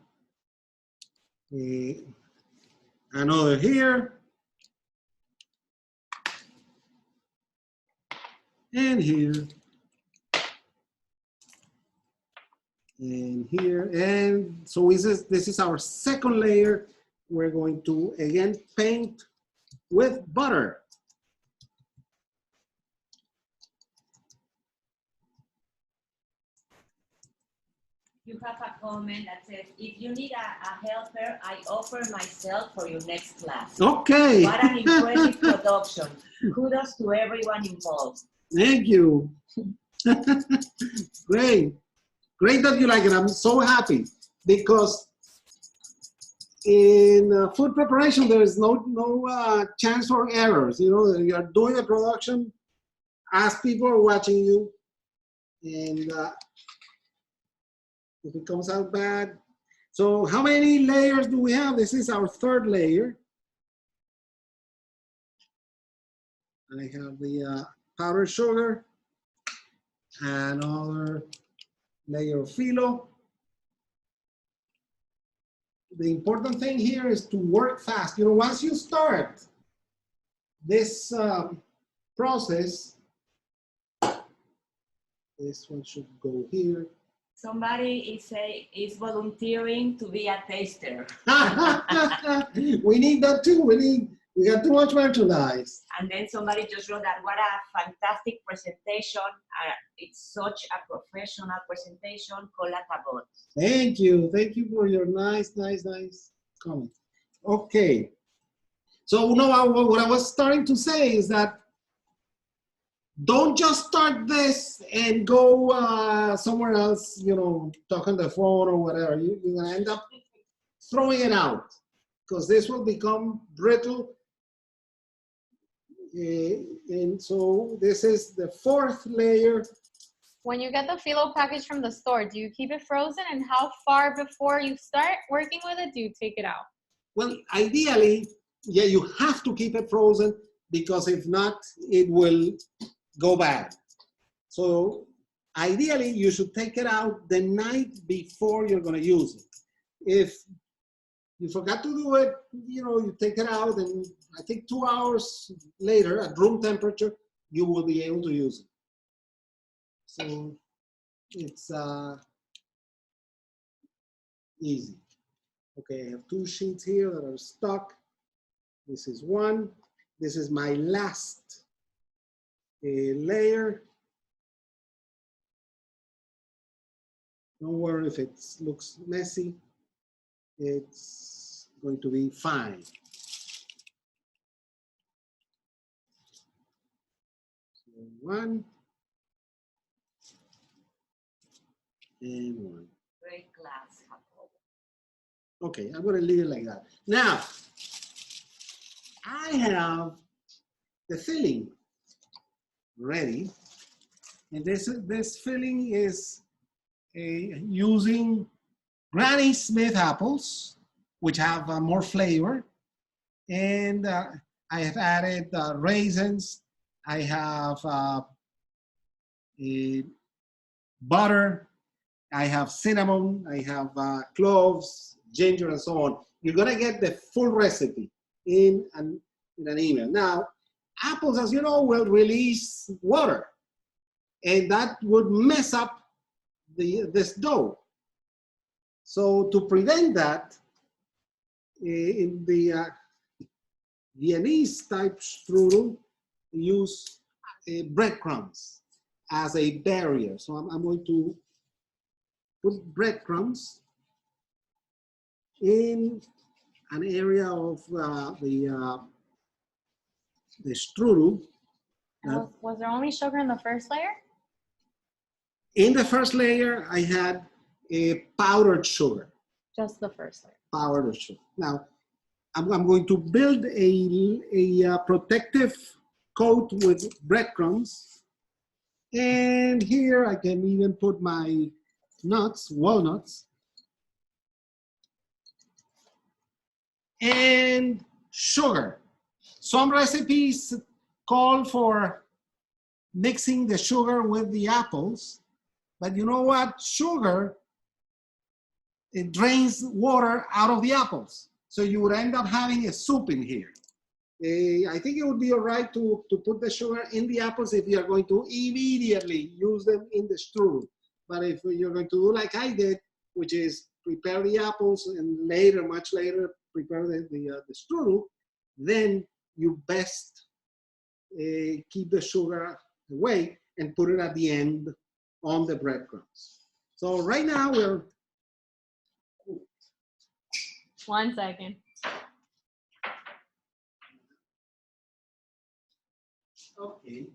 another here. And here. And here. And so this is our second layer. We're going to again paint with butter. You have a comment that says, if you need a helper, I offer myself for your next class. Okay. What an impressive production. Kudos to everyone involved. Thank you. Great. Great that you like it. I'm so happy because in food preparation, there is no chance for errors. You know, you're doing a production as people are watching you, and if it comes out bad. So how many layers do we have? This is our third layer. I have the powdered sugar, another layer of filo. The important thing here is to work fast. You know, once you start, this process, this one should go here. Somebody is volunteering to be a taster. We need that too. We got too much merchandise. And then somebody just wrote that, what a fantastic presentation. It's such a professional presentation. Collatabot. Thank you. Thank you for your nice comment. Okay. So now what I was starting to say is that don't just start this and go somewhere else, you know, talk on the phone or whatever. You're going to end up throwing it out because this will become brittle. And so this is the fourth layer. When you get the phyllo package from the store, do you keep it frozen? And how far before you start working with it do you take it out? Well, ideally, yeah, you have to keep it frozen because if not, it will go bad. So ideally, you should take it out the night before you're going to use it. If you forgot to do it, you know, you take it out and I think 2 hours later at room temperature, you will be able to use it. So it's easy. Okay, I have 2 sheets here that are stuck. This is one. This is my last layer. Don't worry if it looks messy. It's going to be fine. So 1 and 1. Great class. Okay, I'm going to leave it like that. Now, I have the filling ready, and this filling is using Granny Smith apples, which have more flavor, and I have added raisins. I have butter. I have cinnamon. I have cloves, ginger, and so on. You're gonna get the full recipe in an email. Now, apples, as you know, will release water, and that would mess up this dough. So to prevent that, in the Viennese type strudel, use breadcrumbs as a barrier. So I'm going to put breadcrumbs in an area of the strudel. Was there only sugar in the first layer? In the first layer, I had powdered sugar. Just the first layer. Powdered sugar. Now, I'm going to build a protective coat with breadcrumbs. And here I can even put my nuts, walnuts. And sugar. Some recipes call for mixing the sugar with the apples, but you know what? Sugar, it drains water out of the apples. So you would end up having a soup in here. I think it would be all right to put the sugar in the apples if you are going to immediately use them in the strudel. But if you're going to do like I did, which is prepare the apples and later, much later, prepare the strudel, then you best keep the sugar away and put it at the end on the breadcrumbs. So right now we're... 1 second. Okay.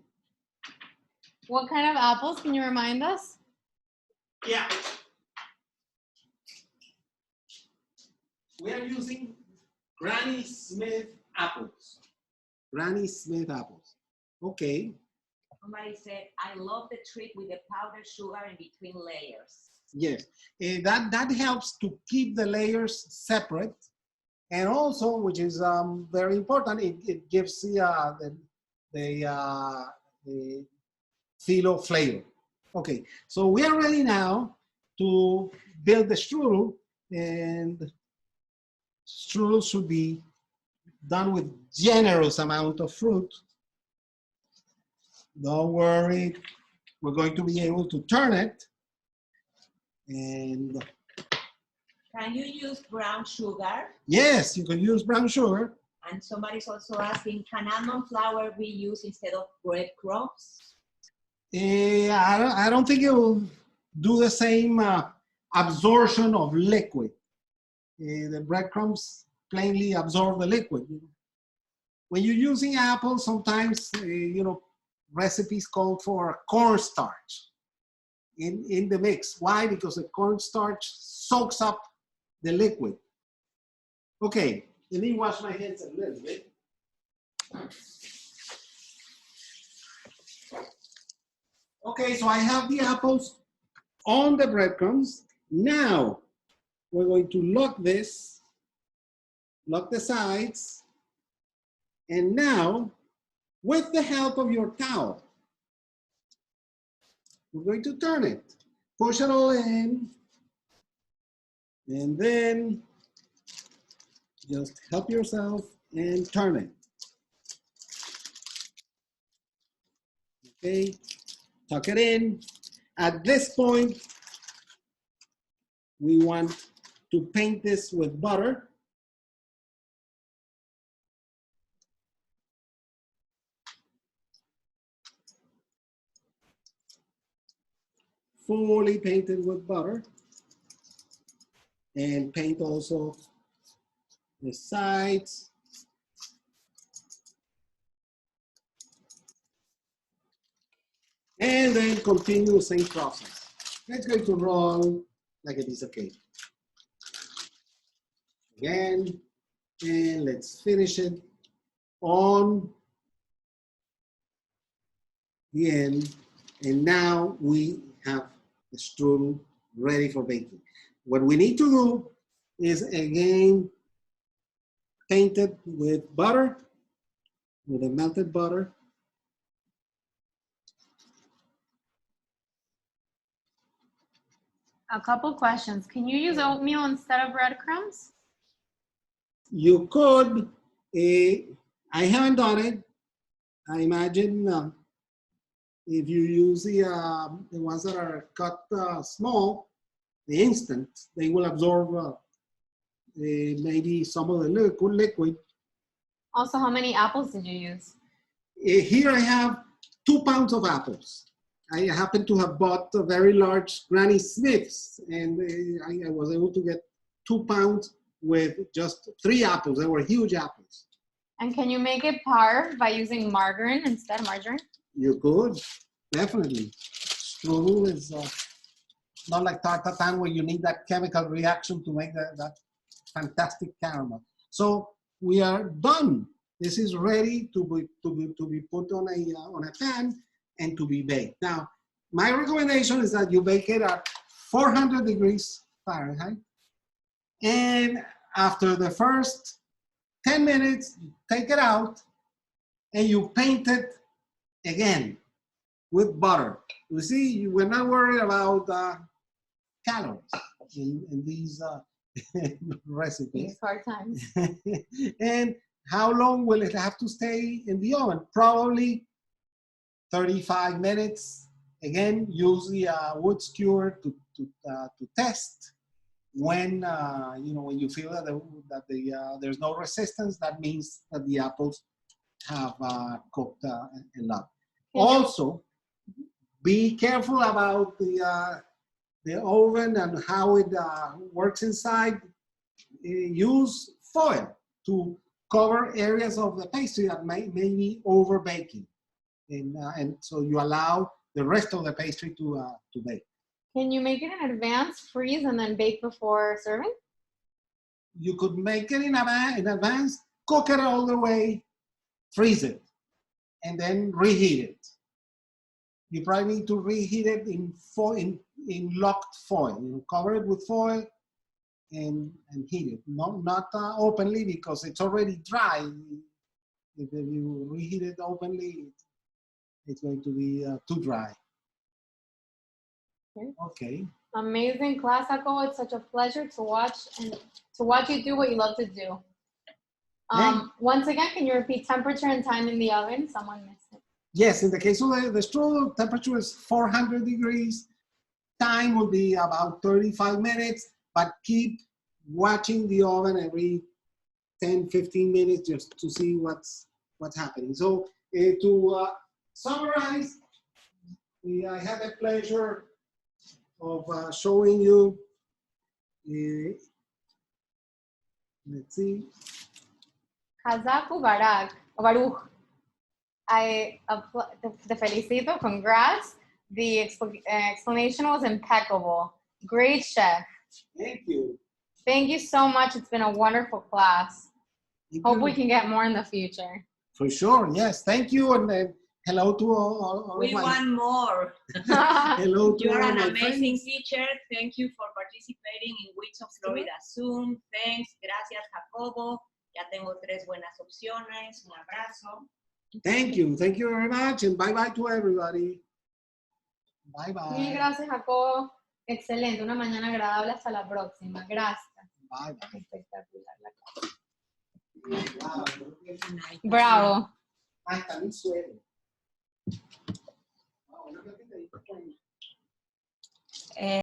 What kind of apples? Can you remind us? Yeah. We are using Granny Smith apples. Granny Smith apples. Okay. Somebody said, I love the trick with the powdered sugar in between layers. Yes, that helps to keep the layers separate. And also, which is very important, it gives the phyllo flavor. Okay, so we are ready now to build the strudel, and strudel should be done with generous amount of fruit. Don't worry, we're going to be able to turn it. And Can you use brown sugar? yes, you can use brown sugar. And somebody's also asking, can almond flour be used instead of breadcrumbs? I don't think it will do the same absorption of liquid. The breadcrumbs plainly absorb the liquid. When you're using apples, sometimes, recipes call for cornstarch in the mix. Why? Because the cornstarch soaks up the liquid. Okay, let me wash my hands a little bit. Okay, so I have the apples on the breadcrumbs. Now, we're going to lock this, lock the sides, and now, with the help of your towel, we're going to turn it. Push it all in, and then just help yourself and turn it. Okay, tuck it in. At this point, we want to paint this with butter. Fully painted with butter. And paint also the sides. And then continue the same process. It's going to roll like a piece of cake. Again, and let's finish it on the end. And now we have the strudel ready for baking. What we need to do is again paint it with butter, with a melted butter. A couple questions. Can you use oatmeal instead of breadcrumbs? You could, I haven't done it. I imagine if you use the ones that are cut small, the instant, they will absorb maybe some of the liquid. Also, how many apples did you use? Here I have 2 pounds of apples. I happen to have bought a very large Granny Smiths, and I was able to get 2 pounds with just 3 apples. They were huge apples. And can you make it par by using margarine instead of margarine? You could, definitely. Strudel is not like tartatan where you need that chemical reaction to make that fantastic caramel. So we are done. This is ready to be put on a pan and to be baked. Now, my recommendation is that you bake it at 400 degrees Fahrenheit. And after the first 10 minutes, you take it out and you paint it again with butter. You see, we're not worried about calories in these recipes. These hard times. And how long will it have to stay in the oven? Probably 35 minutes. Again, use the wood skewer to test. When when you feel that there's no resistance, that means that the apples have cooked enough. Also, be careful about the oven and how it works inside. Use foil to cover areas of the pastry that may be over baking, and so you allow the rest of the pastry to bake. Can you make it in advance, freeze, and then bake before serving? You could make it in advance, cook it all the way, freeze it, and then reheat it. You probably need to reheat it in locked foil. You cover it with foil and heat it. Not openly because it's already dry. If you reheat it openly, it's going to be too dry. Okay. Amazing class, Jacobo. It's such a pleasure to watch you do what you love to do. Once again, can you repeat temperature and time in the oven? Someone missed it. Yes, in the case of the strudel, temperature is 400 degrees. Time will be about 35 minutes, but keep watching the oven every 10, 15 minutes just to see what's happening. So to summarize, I had the pleasure of showing you, let's see. Kazaku Baruch. Te felicito, congrats. The explanation was impeccable. Great chef. Thank you. Thank you so much. It's been a wonderful class. Hope you. we can get more in the future. For sure, yes. Thank you, and hello to all We want more. Hello to You're all an my amazing friends. teacher. Thank you for participating in WIZOom Florida Zoom. Thanks. Gracias, Jacobo. Ya tengo 3 buenas opciones. Un abrazo. Thank you very much, and bye-bye to everybody. Bye-bye. Mil gracias, Jacobo. Excelente, una mañana agradable. Hasta la próxima. Gracias. Bye-bye. Espectacular la clase. Bravo. Hasta mi suelo.